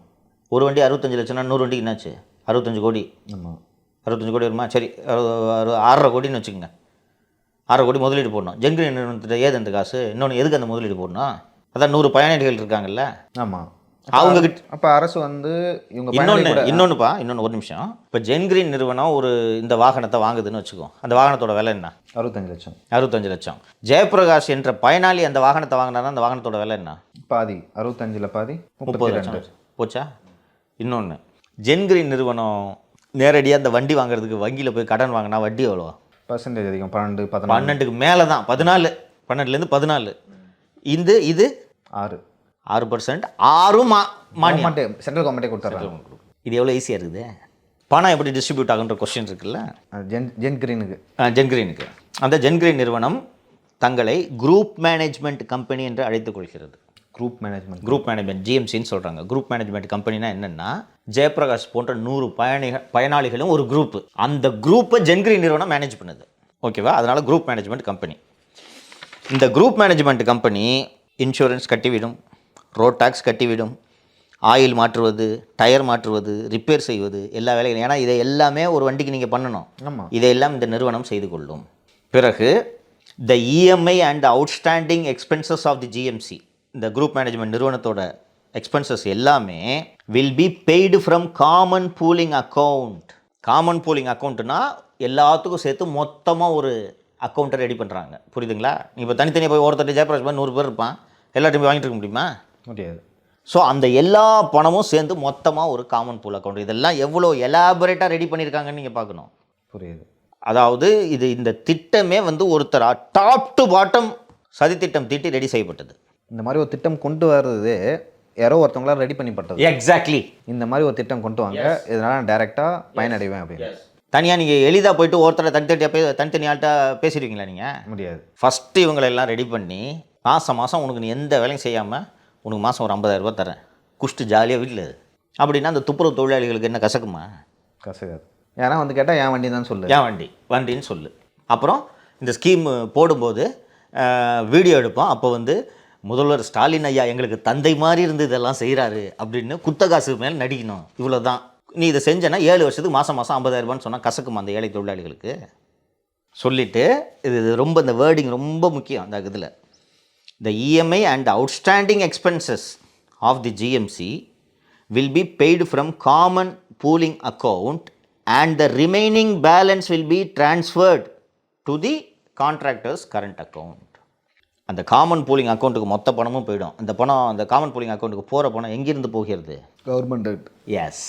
ஒரு வண்டி 65 லட்சம்னா 100 வண்டிக்கு என்னாச்சு? 65 கோடி. ஆமாம், 65 கோடி வருமா? சரி, 6.5 கோடின்னு வச்சுக்கோங்க. 6.5 கோடி முதலீடு போடணும். ஜென்கிரீன் நிறுவனத்திட்ட ஏது அந்த காசு? இன்னொன்று எதுக்கு அந்த முதலீடு போடணும்? அதான் 100 பயனாளிகள் இருக்காங்கல்ல, ஆமாம். அவங்ககிட்ட அப்போ அரசு வந்து இவங்க இன்னொன்று ஒரு நிமிஷம். இப்போ ஜென்கிரீன் நிறுவனம் ஒரு இந்த வாகனத்தை வாங்குதுன்னு வச்சுக்கோ. அந்த வாகனத்தோட விலை என்ன? 65 லட்சம். ஜெயபிரகாஷ் என்ற பயனாளி அந்த வாகனத்தை வாங்கினாருன்னா அந்த வாகனத்தோட விலை என்ன? பாதி, 65ல் பாதி 30 லட்சம் போச்சா? இன்னொன்று, ஜென்கிரீன் நிறுவனம் நேரடியாக அந்த வண்டி வாங்குறதுக்கு வங்கியில் போய் கடன் வாங்கினா வட்டி எவ்வளோ? % அதிகம், 12க்கு மேலே தான். 14, 12லேருந்து 14. இது 6%. 6 மானியம் சென்ட்ரல் கவர்மெண்ட்டே கொடுத்துட்றாங்க. இது எவ்வளோ ஈஸியாக இருக்குது. பணம் எப்படி டிஸ்ட்ரிபியூட் ஆகுன்ற கொஸ்டின் இருக்குல்ல. ஜென்கிரீனுக்கு அந்த ஜென்கிரீன் நிறுவனம் தங்களை குரூப் மேனேஜ்மெண்ட் கம்பெனி என்று அழைத்துக் கொள்கிறது. குரூப் மேனேஜ்மெண்ட் ஜிஎம்சின்னு சொல்கிறாங்க. குரூப் மேனேஜ்மெண்ட் கம்பெனினா என்னென்னா, ஜெயபிரகாஷ் போன்ற 100 பயனாளிகளும் ஒரு குரூப்பு. அந்த குரூப்பை ஜென்கிரீன் நிறுவனம் மேனேஜ் பண்ணுது. ஓகேவா? அதனால் குரூப் மேனேஜ்மெண்ட் கம்பெனி. இந்த குரூப் மேனேஜ்மெண்ட் கம்பெனி இன்சூரன்ஸ் கட்டிவிடும், ரோட் டாக்ஸ் கட்டிவிடும், ஆயில் மாற்றுவது, டயர் மாற்றுவது, ரிப்பேர் செய்வது, எல்லா வேலைகளும். ஏன்னா இதை எல்லாமே ஒரு வண்டிக்கு நீங்கள் பண்ணணும். ஆமாம், இதையெல்லாம் இந்த நிறுவனம் செய்து கொள்ளும். பிறகு the EMI and outstanding expenses of the GMC, இந்த குரூப் மேனேஜ்மெண்ட் நிறுவனத்தோட எக்ஸ்பென்சஸ் எல்லாமே will be paid from common pooling account. Common pooling அக்கௌண்ட்னா எல்லாத்துக்கும் சேர்த்து மொத்தமாக ஒரு அக்கௌண்ட்டை ரெடி பண்ணுறாங்க. புரியுதுங்களா? நீ இப்போ தனித்தனியாக போய் ஒருத்தர் ஜெயபிரகாஷ் 100 பேர் இருப்பான், எல்லாத்தையும் போய் வாங்கிட்டு இருக்க முடியுமா? முடியாது. ஸோ அந்த எல்லா பணமும் சேர்ந்து மொத்தமாக ஒரு காமன் பூல் அக்கௌண்ட். இதெல்லாம் எவ்வளோ எலாபரேட்டாக ரெடி பண்ணியிருக்காங்கன்னு நீங்கள் பார்க்கணும். புரியுது. அதாவது இந்த திட்டமே வந்து ஒருத்தர் டாப் டு பாட்டம் சதித்திட்டம் தீட்டி ரெடி செய்யப்பட்டது. இந்த மாதிரி ஒரு திட்டம் கொண்டு வர்றது யாரோ ஒருத்தவங்களாம் ரெடி பண்ணிப்பட்டது. எக்ஸாக்ட்லி. இந்த மாதிரி ஒரு திட்டம் கொண்டு வாங்க, இதனால் நான் டைரெக்டாக பயனடைவேன் அப்படின்னு. தனியாக நீங்கள் எளிதாக போயிட்டு ஒருத்தரை தனித்தனி ஆள்கிட்ட பேசிடுவீங்களா? நீங்கள் முடியாது. ஃபஸ்ட்டு இவங்களெல்லாம் ரெடி பண்ணி மாதம் உனக்கு நீ எந்த வேலையும் செய்யாமல் உனக்கு மாதம் ஒரு 50,000 ரூபா தரேன், குஷ்டு ஜாலியாக வீட்டில் அப்படின்னா அந்த துப்புரவு தொழிலாளிகளுக்கு என்ன கசக்குமா? கசக்காது. ஏன்னா வந்து கேட்டால் என் வண்டி தான் சொல்லு, என் வண்டின்னு சொல்லு. அப்புறம் இந்த ஸ்கீம் போடும்போது வீடியோ எடுப்போம். அப்போ வந்து முதல்வர் ஸ்டாலின் ஐயா எங்களுக்கு தந்தை மாதிரி இருந்து இதெல்லாம் செய்கிறாரு அப்படின்னு குத்தகாசு மேலே நடிக்கணும். இவ்வளோ தான். நீ இதை செஞ்சேன்னா 7 வருஷத்துக்கு மாதம் 50,000 ரூபான்னு சொன்னால் கசக்குமா அந்த ஏழை தொழிலாளிகளுக்கு? சொல்லிவிட்டு இது ரொம்ப இந்த வேர்டிங் ரொம்ப முக்கியம் அந்த இதில். The EMI and outstanding expenses of the GMC will be paid from common pooling account and the remaining balance will be transferred to the contractor's current account. அந்த காமன் பூலிங் அக்கௌண்ட்டுக்கு மொத்த பணமும் போயிடும். அந்த காமன் பூலிங் அக்கௌண்ட்டுக்கு போகிற பணம் எங்கேருந்து போகிறது? கவர்மெண்ட். எஸ்,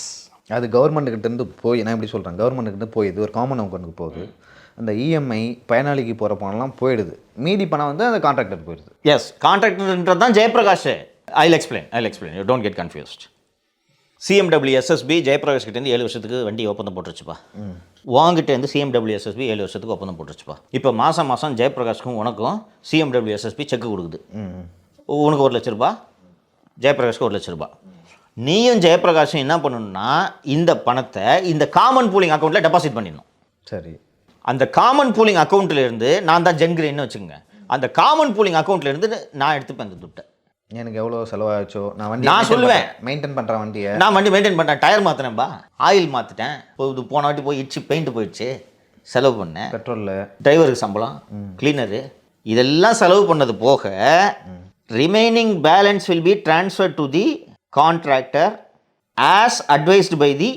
அது கவர்மெண்ட்டுக்கிட்டேருந்து போய், நான் எப்படி சொல்கிறேன், கவர்மெண்ட்டுக்கிட்ட போய் இது ஒரு காமன் அக்கௌண்ட்டுக்கு போகுது. அந்த இஎம்ஐ பயனாளிக்கு போகிற பணம்லாம் போயிடுது. மீதி பணம் வந்து அந்த கான்ட்ராக்டர் போயிடுது. எஸ், கான்ட்ராக்டர்ன்றது தான் Jayaprakash. I'll explain you don't get confused. CMW SSB Jayaprakash கிட்டேருந்து 7 வருஷத்துக்கு வண்டி ஒப்பந்தம் போட்டுருச்சுப்பா. வாங்கிட்டேருந்து சிஎம்டபிள்யூ எஸ்எஸ்பி 7 வருஷத்துக்கு ஒப்பந்தம் போட்டுருச்சுப்பா. இப்போ மாதம் ஜெயபிரகாஷ்க்கும் உனக்கும் சிஎம்டபிள்யூ எஸ்எஸ்பி செக்கு கொடுக்குது. உனக்கு 1 லட்ச ரூபா, ஜெயபிரகாஷ்க்கு 1 லட்ச ரூபா. நீயும் ஜெயபிரகாஷும் என்ன பண்ணணும்னா இந்த பணத்தை இந்த காமன் பூலிங் அக்கௌண்ட்டில் டெபாசிட் பண்ணிடணும். சரி. அந்த காமன் பூலிங் அக்கௌண்ட்லேருந்து நான் தான் ஜென்கிரீன்னு வச்சுக்கோங்க. அந்த காமன் பூலிங் அக்கௌண்ட்லேருந்து நான் எடுத்துப்பேன் அந்த துட்டை. எனக்கு எவ்வளோ செலவாச்சோ நான் சொல்லுவேன். மெயின்டைன் பண்ணுறேன் வண்டியை, நான் வண்டி மெயின்டைன் பண்ணுறேன். டயர் மாற்றினேன்பா, ஆயில் மாற்றிட்டேன், இப்போ போன வாட்டி போய் இடிச்சு பெயிண்ட் போயிடுச்சு, செலவு பண்ணேன். பெட்ரோலில் டிரைவருக்கு சம்பளம், கிளீனரு, இதெல்லாம் செலவு பண்ணது போக remaining balance will be transfer to the contractor as advised by the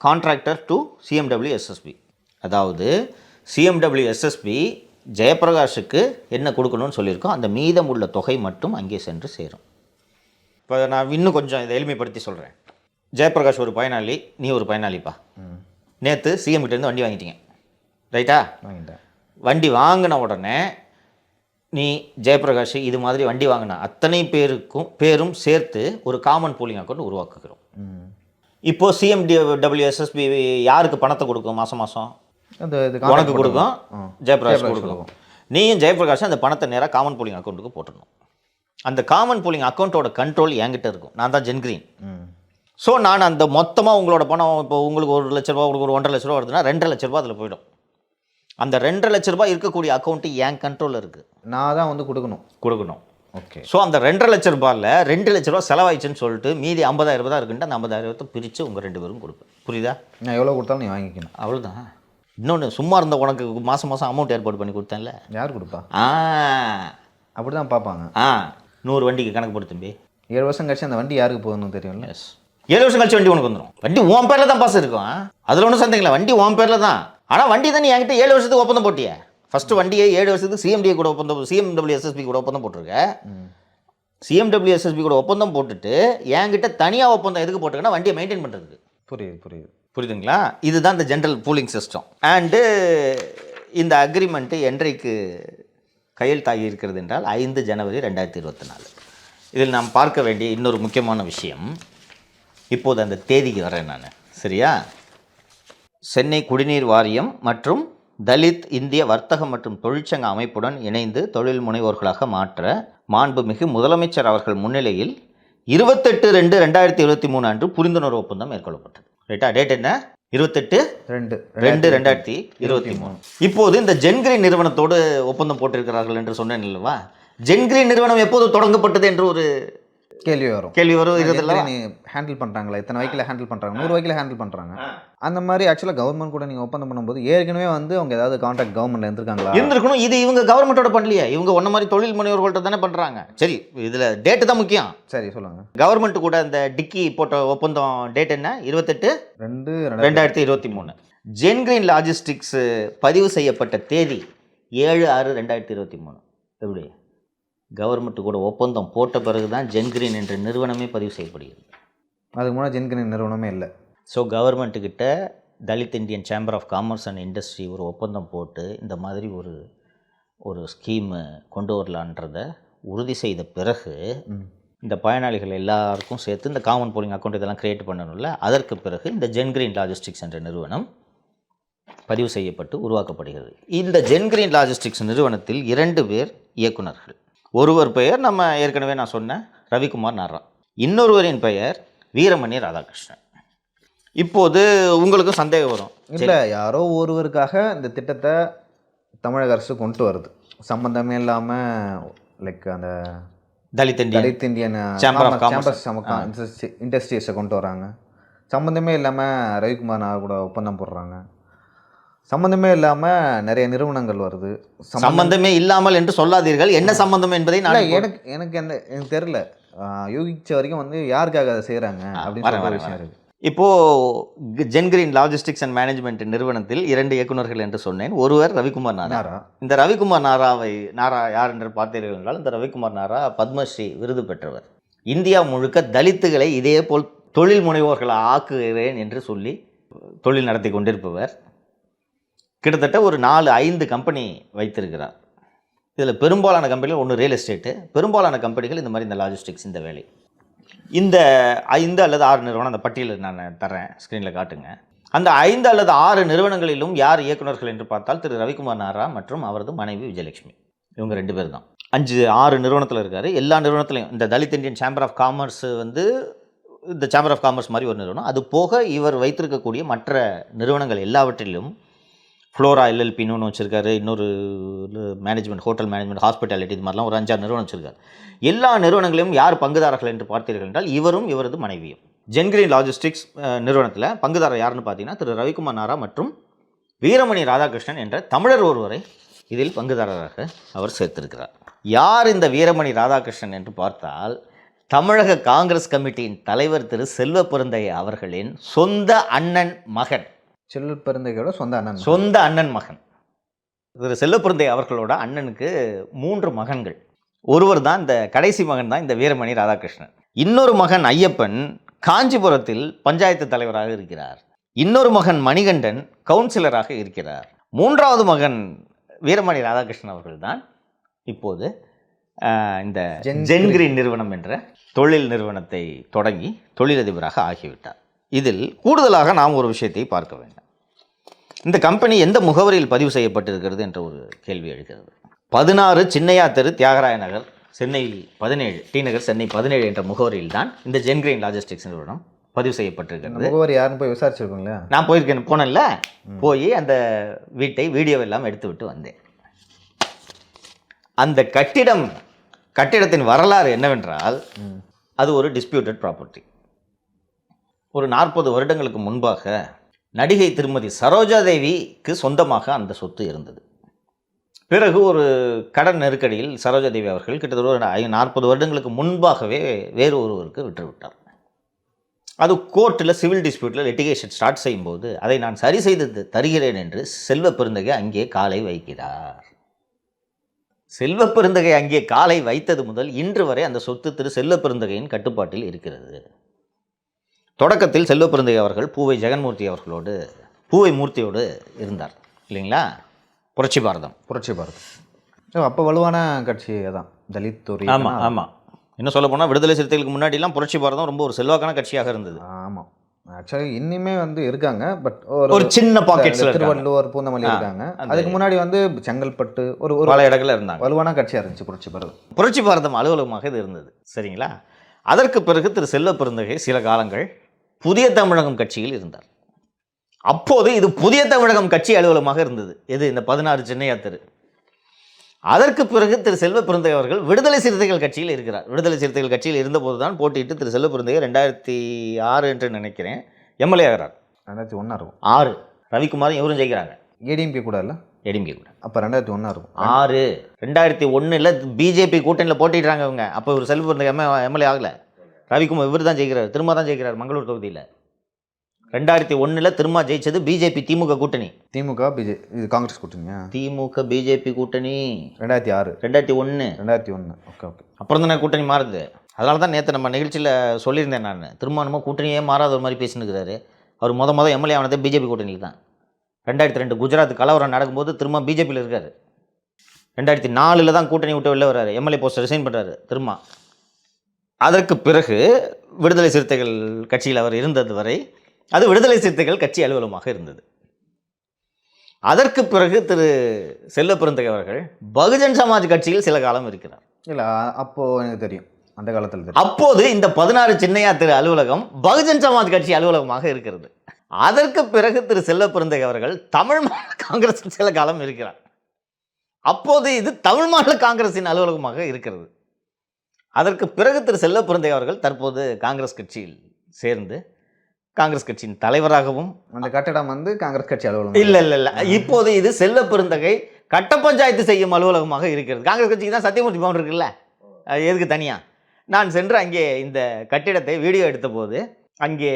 contractor to CMW SSP. அதாவது சிஎம்டபிள்யூ எஸ்எஸ்பி ஜெயபிரகாஷுக்கு என்ன கொடுக்கணும்னு சொல்லியிருக்கோம், அந்த மீதமுள்ள தொகை மட்டும் அங்கே சென்று சேரும். இப்போ நான் இன்னும் கொஞ்சம் இதை எளிமைப்படுத்தி சொல்கிறேன். ஜெயபிரகாஷ் ஒரு பயனாளி, நீ ஒரு பயனாளிப்பா. நேற்று சிஎம் கிட்டேருந்து வண்டி வாங்கிட்டீங்க, ரைட்டா? வாங்கிட்டேன். வண்டி வாங்கின உடனே நீ ஜெயபிரகாஷ் இது மாதிரி வண்டி வாங்கின அத்தனை பேரும் சேர்த்து ஒரு காமன் பூலிங் அக்கௌண்ட் உருவாக்குகிறோம். இப்போது CMWSSB யாருக்கு பணத்தை கொடுக்கும்? மாதம் மாதம் உனக்கு கொடுக்கும், ஜெயபிரகாஷ் கொடுக்கும். நீயும் ஜெயபிரகாஷ் அந்த பணத்தை நேராக காமன் பூலிங் அக்கௌண்ட்டுக்கு போட்டுடணும். அந்த காமன் பூலிங் அக்கௌண்ட்டோட கண்ட்ரோல் என்கிட்ட இருக்கும். நான் தான் ஜென்கிரீன். ஸோ நான் அந்த மொத்தமாக உங்களோட பணம் இப்போ உங்களுக்கு 1 லட்ச ரூபா, உங்களுக்கு ஒரு 1.5 லட்ச ரூபா வருதுன்னா 2.5 லட்ச ரூபா அதில் போயிடும். அந்த 2.5 லட்ச ரூபா இருக்கக்கூடிய அக்கௌண்ட்டு என் கண்ட்ரோலில் இருக்குது. நான் தான் வந்து கொடுக்கணும். ஓகே. ஸோ அந்த 2.5 லட்ச ரூபாயில் 2 லட்ச ரூபா செலவாயிடுச்சுன்னு சொல்லிட்டு மீதி 50,000 தான் இருக்குன்ட்டு அந்த 50,000 பிரித்து உங்கள் 2 பேரும் கொடுப்பேன். புரியுதா? நான் எவ்வளோ கொடுத்தாலும் நீ வாங்கிக்கணும், அவ்வளோதான். இன்னொன்று, சும்மா இருந்த உனக்கு மாதம் மாதம் அமௌண்ட் ஏற்பாடு பண்ணி கொடுத்தேன்ல, யார் கொடுப்பா? அப்படி தான் பார்ப்பாங்க. 100 வண்டிக்கு கணக்கு போட்டு தம்பி. 7 வருஷம் கழிச்சு அந்த வண்டி யாருக்கு போகணும்னு தெரியும்ல. எஸ், 7 வருஷம் கழிச்சு வண்டி உனக்கு வந்துடும். வண்டி உன் பேரில் தான் பாஸ் இருக்கும், அதில் ஒன்றும் சந்தேகம் இல்லை. வண்டி உன் பேரில் தான். ஆனால் வண்டி தான் நீ என்கிட்ட 7 வருஷத்துக்கு ஒப்பந்தம் போட்டிய. ஃபஸ்ட்டு வண்டியை 7 வருஷத்துக்கு CMDA கூட ஒப்பந்தம், CMWSSB கூட ஒப்பந்தம் போட்டிருக்க. CMWSSB கூட ஒப்பந்தம் போட்டுட்டு என்கிட்ட தனியாக ஒப்பந்தம் எதுக்கு போட்டிருக்கேன்னா வண்டியை மெயின்டைன் பண்ணுறதுக்கு. புரியுதுங்களா? இதுதான் இந்த ஜென்ரல் பூலிங் சிஸ்டம். அண்டு இந்த அக்ரிமெண்ட்டு என்றைக்கு கையெழுத்தாகி இருக்கிறது என்றால் 5 ஜனவரி 2024. இதில் நாம் பார்க்க வேண்டிய இன்னொரு முக்கியமான விஷயம், இப்போது அந்த தேதிக்கு வரேன் நான், சரியா? சென்னை குடிநீர் வாரியம் மற்றும் தலித் இந்திய வர்த்தக மற்றும் தொழிற்சங்க அமைப்புடன் இணைந்து தொழில் முனைவோர்களாக மாற்ற மாண்புமிகு முதலமைச்சர் அவர்கள் முன்னிலையில் 28/2/2023 அன்று புரிந்துணர்வு ஒப்பந்தம் மேற்கொள்ளப்பட்டது. ரைட்டா? டேட் என்ன? 28/2/2023. இப்போது இந்த ஜென்கிரீன் நிறுவனத்தோடு ஒப்பந்தம் போட்டிருக்கிறார்கள் என்று சொன்னேன் இல்லவா? ஜென்கிரீன் நிறுவனம் எப்போது தொடங்கப்பட்டது என்று ஒரு கேள்வி வரும். இதெல்லாம் ஹேண்டில் பண்ணுறாங்களா? இத்தனை வைக்கில் ஹேண்டில் பண்ணுறாங்க, 100 வைக்கில் ஹேண்டில் பண்ணுறாங்க. அந்த மாதிரி ஆக்சுவலாக கவர்மெண்ட் கூட நீங்கள் ஒப்பந்தம் பண்ணும்போது ஏற்கனவே வந்து அவங்க ஏதாவது கான்ட்ராக்ட் கவர்மெண்ட்டில் இருந்திருக்கணும். இது இவங்க கவர்மெண்ட்டோட பண்ணலையே, இவங்க ஒன்ன மாதிரி தொழில் முனைவோர்கள்ட்ட தானே பண்ணுறாங்க. சரி, இதில் டேட்டு தான் முக்கியம். சரி, சொல்லுங்கள். கவர்மெண்ட் கூட இந்த டிக்கி போட்ட ஒப்பந்தம் டேட் என்ன? 28/2/2023. ஜென்கிரீன் லாஜிஸ்டிக்ஸ் பதிவு செய்யப்பட்ட தேதி 7/6/2023. எப்படி? கவர்மெண்ட் கூட ஒப்பந்தம் போட்ட பிறகு தான் ஜென்கிரீன் என்ற நிறுவனமே பதிவு செய்யப்படுகிறது. அதுக்கு முன்னாடி ஜென்கிரீன் நிறுவனமே இல்லை. ஸோ கவர்மெண்ட்டுக்கிட்ட Dalit Indian chamber of commerce and industry ஒரு ஒப்பந்தம் போட்டு இந்த மாதிரி ஒரு ஸ்கீமு கொண்டு வரலான்றதை உறுதி செய்த பிறகு இந்த பயனாளிகள் எல்லாருக்கும் சேர்த்து இந்த காமன் பூலிங் அக்கௌண்ட் இதெல்லாம் க்ரியேட் பண்ணணும்ல, அதற்கு பிறகு இந்த ஜென்கிரீன் லாஜிஸ்டிக்ஸ் என்ற நிறுவனம் பதிவு செய்யப்பட்டு உருவாக்கப்படுகிறது. இந்த ஜென்கிரீன் லாஜிஸ்டிக்ஸ் நிறுவனத்தில் 2 பேர் இயக்குநர்கள். ஒருவர் பெயர் நம்ம ஏற்கனவே நான் சொன்னேன், ரவிக்குமார் நாரா. இன்னொருவரின் பெயர் வீரமணி ராதாகிருஷ்ணன். இப்போது உங்களுக்கும் சந்தேகம் வரும், இல்லை யாரோ ஒருவருக்காக இந்த திட்டத்தை தமிழக அரசு கொண்டு வருது, சம்பந்தமே இல்லாமல். லைக் அந்த Dalit Indian chamber of commerce இண்டஸ்ட்ரீஸை கொண்டு வராங்க. சம்பந்தமே இல்லாமல் ரவிக்குமார் நாரா கூட ஒப்பந்தம் போடுறாங்க. சம்பந்தமே இல்லாமல் நிறைய நிறுவனங்கள் வருது. சம்பந்தமே இல்லாமல் என்று சொல்லாதீர்கள், என்ன சம்பந்தம் என்பதை நான் எனக்கு தெரியல. யூகிச்ச வரைக்கும் வந்து யாருக்காக அதை செய்கிறாங்க அப்படின்னு விஷயம் இருக்குது. இப்போது ஜென்கிரீன் லாஜிஸ்டிக்ஸ் அண்ட் மேனேஜ்மெண்ட் நிறுவனத்தில் 2 இயக்குநர்கள் என்று சொன்னேன். ஒருவர் ரவிக்குமார் நாரா. இந்த ரவிக்குமார் நாரா யார் என்று பார்த்தீர்கள் என்றால், இந்த ரவிக்குமார் நாரா பத்மஸ்ரீ விருது பெற்றவர். இந்தியா முழுக்க தலித்துகளை இதே போல் தொழில் முனைவோர்களை ஆக்குகிறேன் என்று சொல்லி தொழில் நடத்தி கொண்டிருப்பவர். கிட்டத்தட்ட ஒரு 4-5 கம்பெனி வைத்திருக்கிறார். இதில் பெரும்பாலான கம்பெனிகள் ஒன்று ரியல் எஸ்டேட்டு, பெரும்பாலான கம்பெனிகள் இந்த மாதிரி இந்த லாஜிஸ்டிக்ஸ் இந்த வேலை. இந்த 5 அல்லது 6 நிறுவனம், அந்த பட்டியலை நான் தரேன், ஸ்க்ரீனில் காட்டுங்க. அந்த 5 அல்லது 6 நிறுவனங்களிலும் யார் இயக்குநர்கள் என்று பார்த்தால் திரு ரவிக்குமார் நாரா மற்றும் அவரது மனைவி விஜயலட்சுமி. இவங்க 2 பேர் தான். 5-6 நிறுவனத்தில் இருக்கார். எல்லா நிறுவனத்துலையும் இந்த Dalit Indian chamber of Commerce வந்து இந்த சேம்பர் ஆஃப் காமர்ஸ் மாதிரி ஒரு நிறுவனம். அது போக இவர் வைத்திருக்கக்கூடிய மற்ற நிறுவனங்கள் எல்லாவற்றிலும் ஃப்ளோரா எல்எல்பின்னு ஒன்று வச்சுருக்காரு, இன்னொரு மேனேஜ்மெண்ட், ஹோட்டல் மேனேஜ்மெண்ட், ஹாஸ்பிட்டாலிட்டி, இது மாதிரிலாம் ஒரு 5-6 நிறுவனம் வச்சுருக்காரு. எல்லா நிறுவனங்களிலும் யார் பங்குதாரர்கள் என்று பார்த்தீர்கள் என்றால் இவரும் இவரது மனைவியும். ஜென்கிரீன் லாஜிஸ்டிக்ஸ் நிறுவனத்தில் பங்குதாரர் யாருன்னு பார்த்தீங்கன்னா திரு ரவிக்குமார் நாரா மற்றும் வீரமணி ராதாகிருஷ்ணன் என்ற தமிழர் ஒருவரை இதில் பங்குதாரராக அவர் சேர்த்திருக்கிறார். யார் இந்த வீரமணி ராதாகிருஷ்ணன் என்று பார்த்தால் தமிழக காங்கிரஸ் கமிட்டியின் தலைவர் திரு செல்வ பெருந்தையா அவர்களின் சொந்த அண்ணன் மகன். செல்வ பெருந்தையோட சொந்த அண்ணன் மகன். திரு செல்வ பெருந்தையா அவர்களோட அண்ணனுக்கு 3 மகன்கள். ஒருவர் தான் இந்த கடைசி மகன் தான் இந்த வீரமணி ராதாகிருஷ்ணன். இன்னொரு மகன் ஐயப்பன் காஞ்சிபுரத்தில் பஞ்சாயத்து தலைவராக இருக்கிறார். இன்னொரு மகன் மணிகண்டன் கவுன்சிலராக இருக்கிறார். மூன்றாவது மகன் வீரமணி ராதாகிருஷ்ணன் அவர்கள்தான் இப்போது இந்த ஜென்கிரீன் நிறுவனம் என்ற தொழில் நிறுவனத்தை தொடங்கி தொழிலதிபராக ஆகிவிட்டார். இதில் கூடுதலாக நாம் ஒரு விஷயத்தை பார்க்க வேண்டும். இந்த கம்பெனி எந்த முகவரியில் பதிவு செய்யப்பட்டிருக்கிறது என்ற ஒரு கேள்வி எழுகிறது. 16 சின்னையா தெரு, தியாகராய நகர், சென்னை 17, டி நகர், சென்னை 17 என்ற முகவரியில் தான் இந்த ஜென்கிரீன் லாஜிஸ்டிக்ஸ் நிறுவனம் பதிவு செய்யப்பட்டிருக்கிறது. முகவரி யாருன்னு போய் விசாரிச்சிருக்கீங்களா? நான் போயிருக்கேன், போனேன்ல, போய் அந்த வீட்டை வீடியோவெல்லாம் எடுத்து விட்டு வந்தேன். அந்த கட்டிடத்தின் வரலாறு என்னவென்றால், அது ஒரு டிஸ்பியூட்டட் ப்ராப்பர்ட்டி. ஒரு 40 வருடங்களுக்கு முன்பாக நடிகை திருமதி சரோஜா தேவிக்கு சொந்தமாக அந்த சொத்து இருந்தது. பிறகு ஒரு கடன் நெருக்கடியில் சரோஜா தேவி அவர்கள் கிட்டத்தட்ட ஒரு 40 வருடங்களுக்கு முன்பாகவே வேறு ஒருவருக்கு விட்டுவிட்டார். அது கோர்ட்டில் சிவில் டிஸ்பியூட்டில் லிட்டிகேஷன் ஸ்டார்ட் செய்யும்போது அதை நான் சரி செய்து தருகிறேன் என்று செல்வ பெருந்தகை அங்கே காலை வைக்கிறார். செல்வ பெருந்தகை அங்கே காலை வைத்தது முதல் இன்று வரை அந்த சொத்து திரு செல்வ பெருந்தகையின் கட்டுப்பாட்டில் இருக்கிறது. தொடக்கத்தில் செல்வ பெருந்தகை அவர்கள் பூவை மூர்த்தியோடு இருந்தார் இல்லைங்களா? புரட்சி பாரதம் அப்போ வலுவான கட்சி தான் தலித் துறை. ஆமாம் ஆமாம். இன்னும் சொல்ல போனால் விடுதலை சிறுத்தைகளுக்கு முன்னாடிலாம் புரட்சி பாரதம் ரொம்ப ஒரு செல்வாக்கான கட்சியாக இருந்தது. ஆமாம், ஆக்சுவலி இன்னுமே இருக்காங்க, பட் ஒரு சின்ன பாக்கெட்ஸில் திருவள்ளுவர், பூந்தமல்லி இருக்காங்க. அதுக்கு முன்னாடி செங்கல்பட்டு ஒரு பல இடங்களில் இருந்தாங்க. வலுவான கட்சியாக இருந்துச்சு புரட்சி பாரதம் அலுவலகமாக இது இருந்தது. சரிங்களா? அதற்கு பிறகு திரு செல்வ பெருந்தகை சில காலங்கள் புதிய தமிழகம் கட்சியில் இருந்தார். அப்போது இது புதிய தமிழகம் கட்சி அலுவலகமாக இருந்தது. இது இந்த 16 சின்னையா தெரு. அதற்கு பிறகு திரு செல்வ பெருந்தகை அவர்கள் விடுதலை சிறுத்தைகள் கட்சியில் இருக்கிறார். விடுதலை சிறுத்தைகள் கட்சியில் இருந்தபோது தான் போட்டியிட்டு திரு செல்வ பெருந்தகை 2006 என்று நினைக்கிறேன் எம்எல்ஏ ஆகிறார். 2001 இருக்கும். 6 ரவிக்குமாரும் இவரும் ஜெயிக்கிறாங்க. ஏடிஎம்கே கூட இல்லை, ஏடிஎம்கே கூட. அப்போ 2001 இருக்கும். 6 2001 பிஜேபி கூட்டணியில் போட்டிடுறாங்க இவங்க. அப்போ இவர் செல்வ பெருந்தகை எம்எல்ஏ ஆகலை. ரவிக்குமார் இவர் தான் ஜெயிக்கிறார், திரும்ப தான் ஜெயிக்கிறார் மங்களூர் தொகுதியில். 2001 திரும்ப ஜெயிச்சது பிஜேபி திமுக கூட்டணி. இது காங்கிரஸ் கூட்டணியா? திமுக பிஜேபி கூட்டணி 2006 2001. ஓகே. அப்புறம் தானே கூட்டணி மாறுது. அதனால தான் நேற்று நம்ம நிகழ்ச்சியில் சொல்லியிருந்தேன் நான், திரும்ப கூட்டணியே மாறாத ஒரு மாதிரி பேசினுக்கிறாரு. அவர் மொதல் எம்எல்ஏ ஆனதே பிஜேபி கூட்டணியில் தான். 2002 குஜராத் கலவரம் நடக்கும்போது திரும்ப பிஜேபியில் இருக்கார். 2004 தான் கூட்டணி விட்டு வெளில வர்றாரு, எம்எல்ஏ போஸ்ட் ரிசைன் பண்ணுறாரு திரும்ப. அதற்கு பிறகு விடுதலை சிறுத்தைகள் கட்சியில் அவர் இருந்தது வரை அது விடுதலை சிறுத்தைகள் கட்சி அலுவலகமாக இருந்தது. அதற்கு பிறகு திரு செல்வ பெருந்தகை அவர்கள் பகுஜன் சமாஜ் கட்சியில் சில காலம் இருக்கிறார். இல்லை, அப்போ எனக்கு தெரியும், அந்த காலத்தில் தெரியும். அப்போது இந்த 16 சின்னையா திரு அலுவலகம் பகுஜன் சமாஜ் கட்சி அலுவலகமாக இருக்கிறது. அதற்கு பிறகு திரு செல்வ பெருந்தகை அவர்கள் தமிழ் மாநில காங்கிரஸில் சில காலம் இருக்கிறார். அப்போது இது தமிழ் மாநில காங்கிரஸின் அலுவலகமாக இருக்கிறது. அதற்கு பிறகு திரு செல்வ பெருந்தகை அவர்கள் தற்போது காங்கிரஸ் கட்சியில் சேர்ந்து காங்கிரஸ் கட்சியின் தலைவராகவும், அந்த கட்டடம் காங்கிரஸ் கட்சி அலுவலகம் இல்லை இப்போது இது செல்வ பெருந்தகை கட்ட பஞ்சாயத்து செய்யும் அலுவலகமாக இருக்கிறது. காங்கிரஸ் கட்சிக்கு தான் சத்தியமூர்த்தி பவன் இருக்குல்ல, எதுக்கு தனியாக? நான் சென்று அங்கே இந்த கட்டிடத்தை வீடியோ எடுத்தபோது அங்கே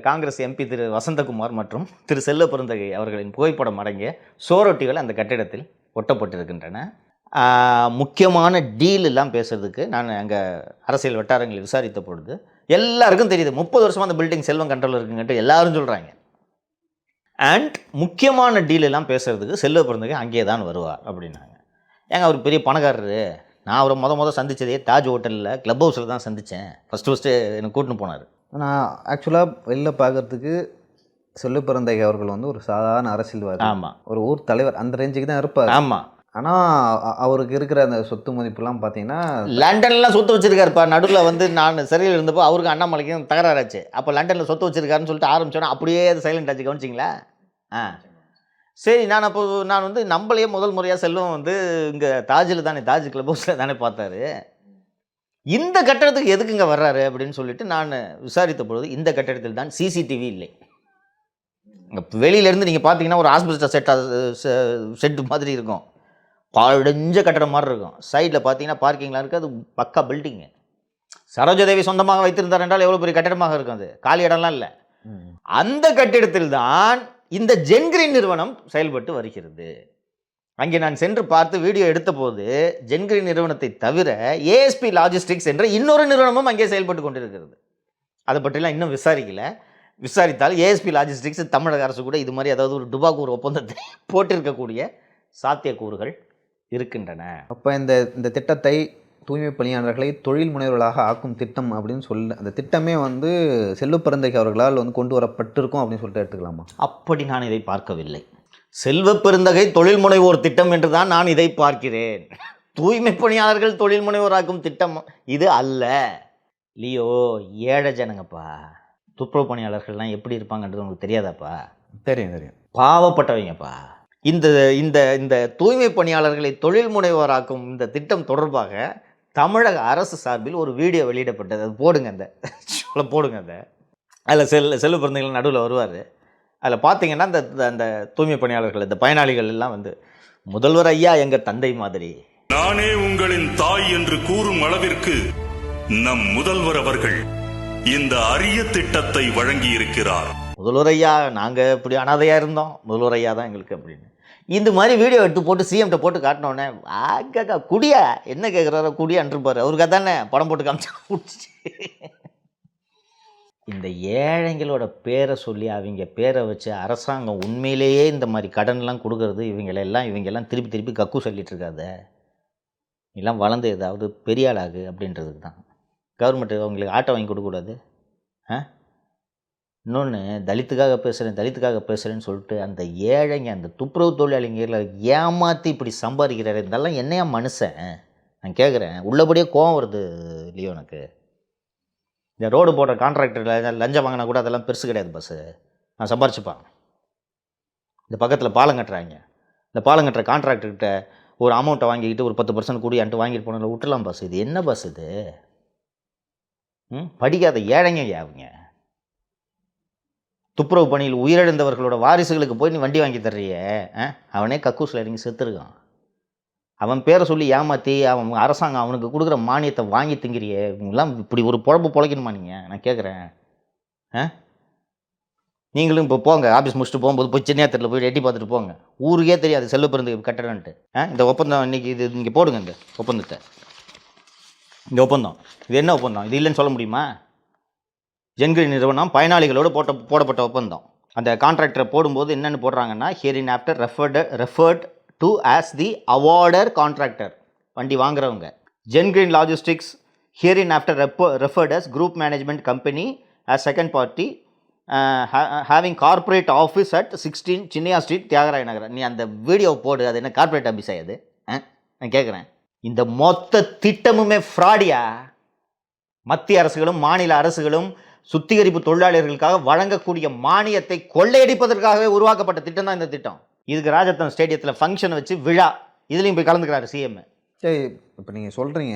காங்கிரஸ் எம்பி திரு வசந்தகுமார் மற்றும் திரு செல்வ பெருந்தகை அவர்களின் புகைப்படம் அடங்கிய சுவரொட்டிகள் அந்த கட்டிடத்தில் ஒட்டப்பட்டிருக்கின்றன. முக்கியமான டீல் எல்லாம் பேசுறதுக்கு நான் அங்கே அரசியல் வட்டாரங்களில் விசாரித்த பொழுது எல்லாருக்கும் தெரியுது 30 வருஷமாக அந்த பில்டிங் செல்வம் கண்ட்ரோல் இருக்குங்கன்ட்டு எல்லாரும் சொல்கிறாங்க. அண்ட் முக்கியமான டீல் எல்லாம் பேசுறதுக்கு செல்வ பெருந்தகை அங்கே தான் வருவார் அப்படின்னாங்க. ஏங்க அவர் பெரிய பணக்காரரு, நான் அவரை மொதல் சந்தித்ததே தாஜ் ஹோட்டலில் கிளப் ஹவுஸில் தான் சந்தித்தேன். ஃபஸ்ட்டு எனக்கு கூட்டின்னு போனார். நான் ஆக்சுவலாக வெளில பார்க்குறதுக்கு செல்வ பெருந்தகை அவர்கள் ஒரு சாதாரண அரசியல்வாதி, ஆமாம், ஒரு ஊர் தலைவர், அந்த ரேஞ்சுக்கு தான் இருப்பார். ஆமாம். ஆனால் அவருக்கு இருக்கிற அந்த சொத்து மதிப்புலாம் பார்த்தீங்கன்னா லண்டன்லாம் சொத்து வச்சிருக்காருப்பா. நடுவில் நான் சிறையில் இருந்தப்போ அவருக்கு அண்ணாமலைக்கும் தகராறாச்சு. அப்போ லண்டனில் சொத்து வச்சிருக்காருன்னு சொல்லிட்டு ஆரம்பிச்சோன்னா அப்படியே அது சைலண்ட் ஆச்சு. கவனிச்சிங்களா? சரி, நான் நம்மளையே முதல் முறையாக செல்வம் இங்கே தாஜில் தானே, தாஜ் கிளப் ஹவுஸில் தானே பார்த்தாரு. இந்த கட்டடத்துக்கு எதுக்குங்க வர்றாரு அப்படின்னு சொல்லிட்டு நான் விசாரித்த பொழுது இந்த கட்டடத்தில் தான் சிசிடிவி இல்லை. இங்கே வெளியிலேருந்து நீங்கள் பார்த்தீங்கன்னா ஒரு ஆஸ்பெஸ்டஸ் செட்டு மாதிரி இருக்கும், பாழடைஞ்ச கட்டடம் மாதிரி இருக்கும். சைடில் பார்த்தீங்கன்னா பார்க்கிங்லாம் இருக்குது. அது பக்கா பில்டிங்கு. சரோஜாதேவி சொந்தமாக வைத்திருந்தார் என்றால் எவ்வளோ பெரிய கட்டடமாக இருக்கும். அது காலி இடம்லாம் இல்லை. அந்த கட்டிடத்தில் தான் இந்த ஜென்கிரீன் நிறுவனம் செயல்பட்டு வருகிறது. அங்கே நான் சென்று பார்த்து வீடியோ எடுத்த போது ஜென்கிரீன் நிறுவனத்தை தவிர ஏஎஸ்பி லாஜிஸ்டிக்ஸ் என்ற இன்னொரு நிறுவனமும் அங்கே செயல்பட்டு கொண்டிருக்கிறது. அதை பற்றிலாம் இன்னும் விசாரித்தால் ஏஎஸ்பி லாஜிஸ்டிக்ஸ் தமிழக அரசு கூட இது மாதிரி ஏதாவது ஒரு டுபாக்கூர் ஒப்பந்தத்தை போட்டிருக்கக்கூடிய சாத்தியக்கூறுகள் இருக்கின்றன. அப்போ இந்த திட்டத்தை தூய்மை பணியாளர்களை தொழில் முனைவர்களாக ஆக்கும் திட்டம் அப்படின்னு சொல்ல, அந்த திட்டமே வந்து செல்வப்பெருந்தகை அவர்களால் வந்து கொண்டு வரப்பட்டிருக்கும் அப்படின்னு சொல்லிட்டு எடுத்துக்கலாமா? அப்படி நான் இதை பார்க்கவில்லை. செல்வப்பெருந்தகை தொழில் முனைவோர் திட்டம் என்று தான் நான் இதை பார்க்கிறேன். தூய்மை பணியாளர்கள் தொழில் முனைவோராக்கும் திட்டம் இது அல்ல. லியோ, ஏழை ஜனங்கப்பா. துப்புரவு பணியாளர்கள்லாம் எப்படி இருப்பாங்கன்றது உங்களுக்கு தெரியாதாப்பா? தெரியும். பாவப்பட்டவங்கப்பா. இந்த இந்த இந்த தூய்மை பணியாளர்களை தொழில் முனைவோராக்கும் இந்த திட்டம் தொடர்பாக தமிழக அரசு சார்பில் ஒரு வீடியோ வெளியிடப்பட்டது. அது போடுங்க, அந்த அதில் செல்வப்பெருந்தகை நடுவில் வருவார். அதில் பார்த்தீங்கன்னா அந்த தூய்மை பணியாளர்கள், இந்த பயனாளிகள் எல்லாம் வந்து, முதல்வர் ஐயா எங்கள் தந்தை மாதிரி, நானே உங்களின் தாய் என்று கூறும் அளவிற்கு நம் முதல்வர் அவர்கள் இந்த அரிய திட்டத்தை வழங்கி இருக்கிறார். முதல்வர் ஐயா நாங்கள் இப்படி அனாதையாக இருந்தோம், முதல்வர் ஐயா தான் எங்களுக்கு அப்படின்னு இந்த மாதிரி வீடியோ எடுத்து போட்டு சிஎம்கிட்ட போட்டு காட்டினோடனே ஆக்கா குடியா என்ன கேட்குறாரோ குடியான்ருப்பார். அவருக்கு அதானே படம் போட்டு காமிச்சா குடிச்சு. இந்த ஏழைங்களோட பேரை சொல்லி அவங்க பேரை வச்சு அரசாங்கம் உண்மையிலேயே இந்த மாதிரி கடன்லாம் கொடுக்கறது இவங்கெல்லாம் திருப்பி கக்கு சொல்லிட்டு இருக்காத. எல்லாம் வளர்ந்து ஏதாவது பெரிய ஆளாகு அப்படின்றதுக்கு தான் கவர்மெண்ட் அவங்களுக்கு ஆட்டோ வாங்கி கொடுக்கக்கூடாது. இன்னொன்று, தலித்துக்காக பேசுகிறேன்னு சொல்லிட்டு அந்த ஏழைங்க, அந்த துப்புரவு தொழிலாளிகளை ஏமாற்றி இப்படி சம்பாதிக்கிறாரு. இதெல்லாம் என்னையா மனுஷன்? நான் கேட்குறேன். உள்ளபடியே கோவம் வருது இல்லையோ எனக்கு. இந்த ரோடு போடுற கான்ட்ராக்டரில் லஞ்சம் வாங்கினா கூட அதெல்லாம் பெருசு கிடையாது பஸ்ஸு. நான் சம்பாரிச்சுப்பான். இந்த பக்கத்தில் பாலம் கட்டுறாங்க, இந்த பாலம் கட்டுற கான்ட்ராக்டர்கிட்ட ஒரு அமௌண்ட்டை வாங்கிக்கிட்டு ஒரு 10% கூடியான்ட்டு வாங்கிட்டு போனதில் விட்டுலாம் பஸ். இது என்ன பஸ் இது? படிக்காத ஏழைங்க அவங்க. துப்புரவு பணியில் உயிரிழந்தவர்களோட வாரிசுகளுக்கு போய் நீ வண்டி வாங்கி தர்றிய, அவனே கக்கூஸில் இறங்கி செத்துருக்கான். அவன் பேரை சொல்லி ஏமாற்றி அவன் அரசாங்கம் அவனுக்கு கொடுக்குற மானியத்தை வாங்கி திங்கிறியே. இவங்கெல்லாம் இப்படி ஒரு பொழப்பு பொழைக்கணுமா நீங்கள்? நான் கேட்குறேன். நீங்களும் இப்போ போங்க, ஆஃபீஸ் முடிச்சுட்டு போகும்போது போய் சென்னையாத்திரில் போய் எட்டி பார்த்துட்டு போங்க. ஊருக்கே தெரியாது செல்வப்பெருந்தகை கட்டடன்ட்டு. இந்த ஒப்பந்தம் இன்றைக்கி இது இங்கே போடுங்க. இந்த ஒப்பந்தத்தை, இந்த ஒப்பந்தம் இது என்ன ஒப்பந்தம்? இது இல்லைன்னு சொல்ல முடியுமா? ஜென்கிரீன் நிறுவனம் பயனாளிகளோடு போடப்பட்ட ஒப்பந்தம். அந்த கான்ட்ராக்டரை போடும்போது என்னென்னு போடுறாங்கன்னா, hereinafter referred to as the awarder contractor, வண்டி வாங்குறவங்க. Jengreen logistics hereinafter referred as group management company as second party having corporate office at 16 Chinnaiah street, Thyagaraya Nagar. நீ அந்த வீடியோ போடு. அது என்ன கார்பரேட் ஆஃபீஸ் ஆகுது? நான் கேட்குறேன். இந்த மொத்த திட்டமுமே ஃப்ராடியா? மத்திய அரசுகளும் மாநில அரசுகளும் சுத்திகரிப்பு தொழிலாளர்களுக்காக வழங்கக்கூடிய மானியத்தை கொள்ளையடிப்பதற்காகவே உருவாக்கப்பட்ட திட்டம் தான் இந்த திட்டம். இதுக்கு ராஜஸ்தான் ஸ்டேடியத்தில் ஃபங்க்ஷன் வச்சு விழா, இதுலேயும் போய் கலந்துக்கிறாரு சிஎம். சரி, இப்போ நீங்கள் சொல்கிறீங்க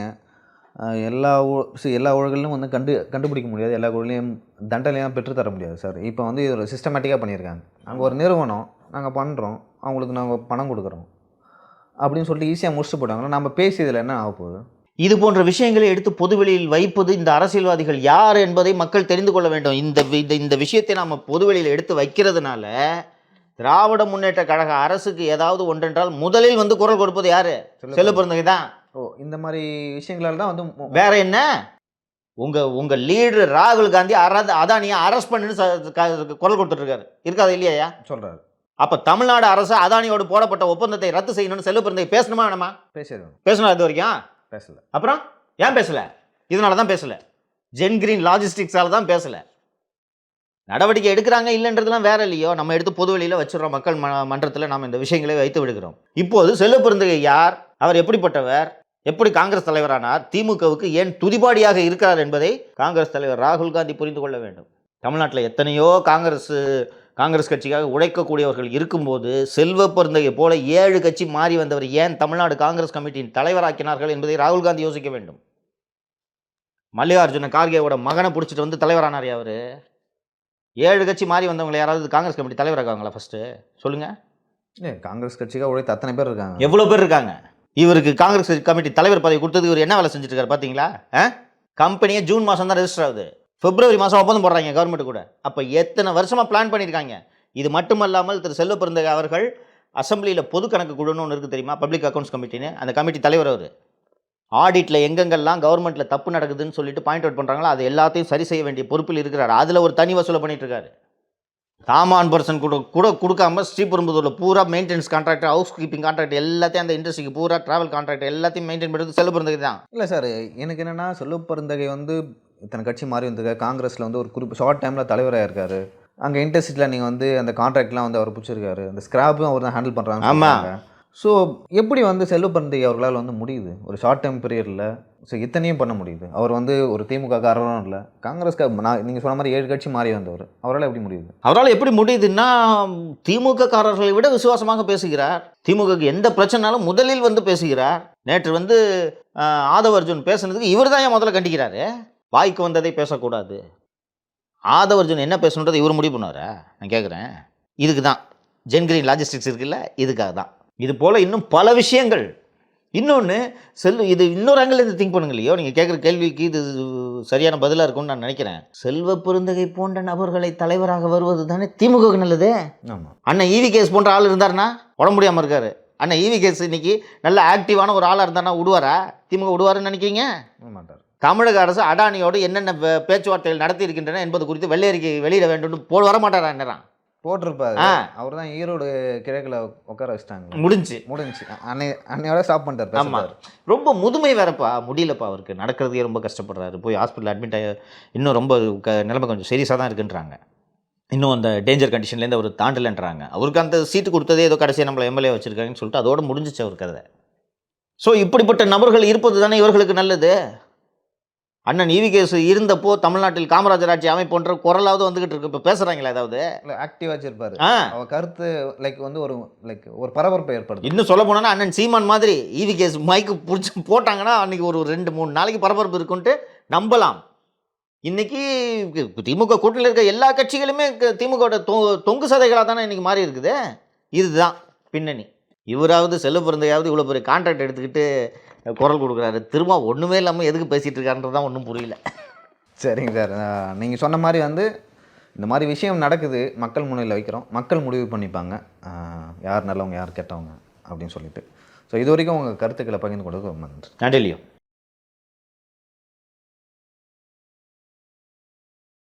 எல்லா ஊழல்களும் வந்து கண்டுபிடிக்க முடியாது, எல்லா ஊழலையும் தண்டனையாக பெற்றுத்தர முடியாது சார். இப்போ வந்து இது ஒரு சிஸ்டமேட்டிக்காக பண்ணியிருக்காங்க. நாங்கள் ஒரு நிறுவனம், நாங்கள் பண்ணுறோம், அவங்களுக்கு நாங்கள் பணம் கொடுக்குறோம் அப்படின்னு சொல்லிட்டு ஈஸியாக முடிச்சுட்டு போட்டாங்கன்னா நம்ம பேசியதில் என்ன ஆக போகுது? இது போன்ற விஷயங்களை எடுத்து பொதுவெளியில் வைப்பது இந்த அரசியல்வாதிகள் யார் என்பதை மக்கள் தெரிந்து கொள்ள வேண்டும். இந்த விஷயத்தை நாம் பொதுவெளியில் எடுத்து வைக்கிறதுனால திராவிட முன்னேற்ற கழக அரசுக்கு ஏதாவது ஒன்றென்றால் முதலில் வந்து குரல் கொடுப்பது யாரு? செல்வப்பெருந்தகை தான். இந்த மாதிரி விஷயங்களால் தான் வந்து வேற என்ன? உங்க லீடர் ராகுல் காந்தி அதானியை அரெஸ்ட் பண்ணுன்னு குரல் கொடுத்துட்டு இருக்காரு. இருக்காது இல்லையா சொல்றாரு. அப்ப தமிழ்நாடு அரசு அதானியோடு போடப்பட்ட ஒப்பந்தத்தை ரத்து செய்யணும்னு செல்வப்பெருந்தகை பேசணுமா வேணாமா? பேசணும். அது வரைக்கும் பேசல. அப்புறம் ஏன் பேசல? இதனால தான் பேசல. ஜென்கிரீன் லாஜிஸ்டிக்ஸால தான் பேசல. நடவடிக்கை எடுக்கிறாங்க இல்லைன்றதுலாம் வேற இல்லையோ, நம்ம எடுத்து பொது வெளியில் வச்சுடுறோம். மக்கள் மன்றத்தில் நாம் இந்த விஷயங்களை வைத்து விடுகிறோம். இப்போது செல்வப்பெருந்தகை யார்? அவர் எப்படிப்பட்டவர்? எப்படி காங்கிரஸ் தலைவரானார்? திமுகவுக்கு ஏன் துதிபாடியாக இருக்கிறார் என்பதை காங்கிரஸ் தலைவர் ராகுல் காந்தி புரிந்து கொள்ள வேண்டும். தமிழ்நாட்டில் எத்தனையோ காங்கிரஸ் கட்சிக்காக உழைக்கக்கூடியவர்கள் இருக்கும்போது செல்வப்பெருந்தகை போல 7 கட்சி மாறி வந்தவர் ஏன் தமிழ்நாடு காங்கிரஸ் கமிட்டியின் தலைவராக்கினார்கள் என்பதை ராகுல் காந்தி யோசிக்க வேண்டும். மல்லிகார்ஜுன கார்கேவோட மகனை பிடிச்சிட்டு வந்து தலைவரானார். அவர் 7 கட்சி மாறி வந்தவங்களை யாராவது காங்கிரஸ் கமிட்டி தலைவராக்குவாங்களா? ஃபர்ஸ்ட் சொல்லுங்க. காங்கிரஸ் கட்சிக்காக உழைத்த அத்தனை பேர் இருக்காங்க. எவ்வளோ பேர் இருக்காங்க? இவருக்கு காங்கிரஸ் கமிட்டி தலைவர் பதவி கொடுத்தது இவர் என்ன வேலை செஞ்சுட்டு இருக்காரு பார்த்தீங்களா? கம்பெனியை ஜூன் மாதம் தான் ரெஜிஸ்டர் ஆகுது, பிப்ரவரி மாதம் ஒப்பந்தம் போடுறாங்க கவர்மெண்ட் கூட. அப்போ எத்தனை வருஷமாக பிளான் பண்ணியிருக்காங்க. இது மட்டுமல்லாமல் திரு செல்வப்பெருந்தகை அவர்கள் அசெம்பிளியில் பொது கணக்கு குழுன்னு ஒன்று இருக்குது தெரியுமா, பப்ளிக் அக்கௌண்ட்ஸ் கமிட்டின்னு. அந்த கமிட்டி தலைவர் அவர். ஆடிட்டில் எங்கெங்கெல்லாம் கவர்மெண்ட்டில் தப்பு நடக்குதுன்னு சொல்லிட்டு பாயிண்ட் அவுட் பண்ணுறாங்களோ அது எல்லாத்தையும் சரி செய்ய வேண்டிய பொறுப்பில் இருக்கிறார். அதில் ஒரு தனி வசூலை பண்ணிட்டு இருக்காரு. காமான் பர்சன் கூட கொடுக்காம ஸ்ரீபெரும்புதூரில் பூரா maintenance contract, house keeping contract எல்லாத்தையும், அந்த இண்டஸ்ட்ரிக்கு பூரா ட்ராவல் கான்ட்ராக்ட் எல்லாத்தையும் மெயின்டைன் பண்ணுறது செல்வப்பிறந்தகை தான். இல்லை சார், எனக்கு என்னென்னா செல்வப்பிறந்தகை வந்து இத்தனை கட்சி மாறி வந்திருக்காரு. காங்கிரஸில் வந்து ஒரு ஷார்ட் டைமில் தலைவராக இருக்காரு. அங்கே இண்டஸ்ட்ரியில் நீங்கள் வந்து அந்த கான்ட்ராக்ட்லாம் வந்து அவர் பிடிச்சிருக்காரு. அந்த ஸ்கிராப்பும் அவர் தான் ஹேண்டில் பண்ணுறாங்க. ஆமாம். ஸோ எப்படி வந்து செல்வப்பிறந்தகை அவர்களால் வந்து முடியுது ஒரு ஷார்ட் டைம் பீரியடில்? ஸோ இத்தனையும் பண்ண முடியுது. அவர் வந்து ஒரு திமுக காரரும் இல்லை, காங்கிரஸ்க்கு நீங்கள் சொன்ன மாதிரி 7 கட்சி மாறி வந்தவர். அவரால் எப்படி முடியுது? அவரால் எப்படி முடியுதுன்னா, திமுக காரர்களை விட விசுவாசமாக பேசுகிறார். திமுகக்கு எந்த பிரச்சனைனாலும் முதலில் வந்து பேசுகிறார். நேற்று வந்து ஆதவ அர்ஜுன் பேசுனதுக்கு இவர் தான் முதல்ல கண்டிக்கிறாரு. வாய்க்கு வந்ததை பேசக்கூடாது. ஆதவ அர்ஜுன் என்ன பேசணுன்றதை இவர் முடிவு பண்ணுவாரா? நான் கேட்குறேன். இதுக்கு தான் ஜென்கிரீன் லாஜிஸ்டிக்ஸ் இருக்குல்ல, இதுக்காக தான். இது போல் இன்னும் பல விஷயங்கள். இன்னொன்று இது இன்னொரு ஆங்கிள் இருந்து திங்க் பண்ணுங்க இல்லையோ, நீங்கள் கேட்குற கேள்விக்கு இது சரியான பதிலாக இருக்கும்னு நான் நினைக்கிறேன். செல்வ பெருந்தகை போன்ற நபர்களை தலைவராக வருவது தானே திமுகவுக்கு நல்லது. ஆமாம். அண்ணன் ஈவி கேஸ் போன்ற ஆள் இருந்தாருன்னா உடம்பு முடியாமல் இருக்காரு. அண்ணன் ஈவி கேஸ் இன்னைக்கு நல்ல ஆக்டிவான ஒரு ஆளாக இருந்தாருன்னா விடுவாரா? திமுக விடுவாருன்னு நினைக்கிறீங்க? மாட்டார். தமிழக அரசு அடானியோடு என்னென்ன பேச்சுவார்த்தைகள் நடத்தி இருக்கின்றன என்பது குறித்து வெள்ளை அறிக்கை வெளியிட வேண்டும் வர மாட்டாரா? என்னறான் போட்டிருப்பாரு. அவர் தான் ஈரோடு கிழக்கில் உட்கார வச்சிட்டாங்க. முடிஞ்சு அன்னையோட ஸ்டாப் பண்ணிட்டார். ஆமாம். ரொம்ப முதுமை வேறப்பா, முடியலப்பா அவருக்கு, நடக்கிறதுக்கே ரொம்ப கஷ்டப்படுறாரு. போய் ஹாஸ்பிட்டல் அட்மிட் ஆகி இன்னும் ரொம்ப நிலைமை கொஞ்சம் சீரியஸாக தான் இருக்குன்றாங்க. இன்னும் அந்த டேஞ்சர் கண்டிஷன்லேருந்து அவர் தாண்டலைன்றாங்க. அவருக்கு அந்த சீட்டு கொடுத்ததே ஏதோ கடைசியாக நம்மளை எம்எல்ஏ வச்சுருக்காங்கன்னு சொல்லிட்டு அதோட முடிஞ்சிச்சு அவர் கதை. ஸோ இப்படிப்பட்ட நபர்கள் இருப்பது தானே இவர்களுக்கு நல்லது. அண்ணன் ஈவி கேஸ் இருந்தப்போ தமிழ்நாட்டில் காமராஜர் ஆட்சி அமைப்புன்ற குரலாவது வந்துகிட்டு இருக்கு. இப்போ பேசுகிறாங்களா? ஏதாவது ஆக்டிவாக வச்சிருப்பாரு. அவர் கருத்து வந்து ஒரு பரபரப்பை ஏற்படுது. இன்னும் சொல்ல போனோன்னா அண்ணன் சீமான் மாதிரி ஈவி கேஸ் மைக்கு பிடிச்சி போட்டாங்கன்னா அன்றைக்கி ஒரு 2-3 நாளைக்கு பரபரப்பு இருக்குன்ட்டு நம்பலாம். இன்றைக்கி திமுக கூட்டணியில் இருக்க எல்லா கட்சிகளுமே திமுகவோட தொங்கு சதைகளாக தானே இன்றைக்கி மாறி இருக்குது. இதுதான் பின்னணி. இவராவது செல்வப்பிறந்தையாவது இவ்வளோ பெரிய கான்ட்ராக்ட் எடுத்துக்கிட்டு குரல் கொடுக்குறாரு. திரும்ப ஒன்றுமே இல்லாமல் எதுக்கு பேசிகிட்டு இருக்காருன்றது தான் ஒன்றும் புரியல. சரிங்க சார், நீங்கள் சொன்ன மாதிரி வந்து இந்த மாதிரி விஷயம் நடக்குது, மக்கள் முன்னிலையில் வைக்கிறோம், மக்கள் முடிவு பண்ணிப்பாங்க யார் நல்லவங்க யார் கெட்டவங்க அப்படின்னு சொல்லிட்டு. ஸோ இது வரைக்கும் உங்கள் கருத்துக்களை பகிர்ந்து கொடுக்க ரொம்ப நன்றி. நன்றிலையும்.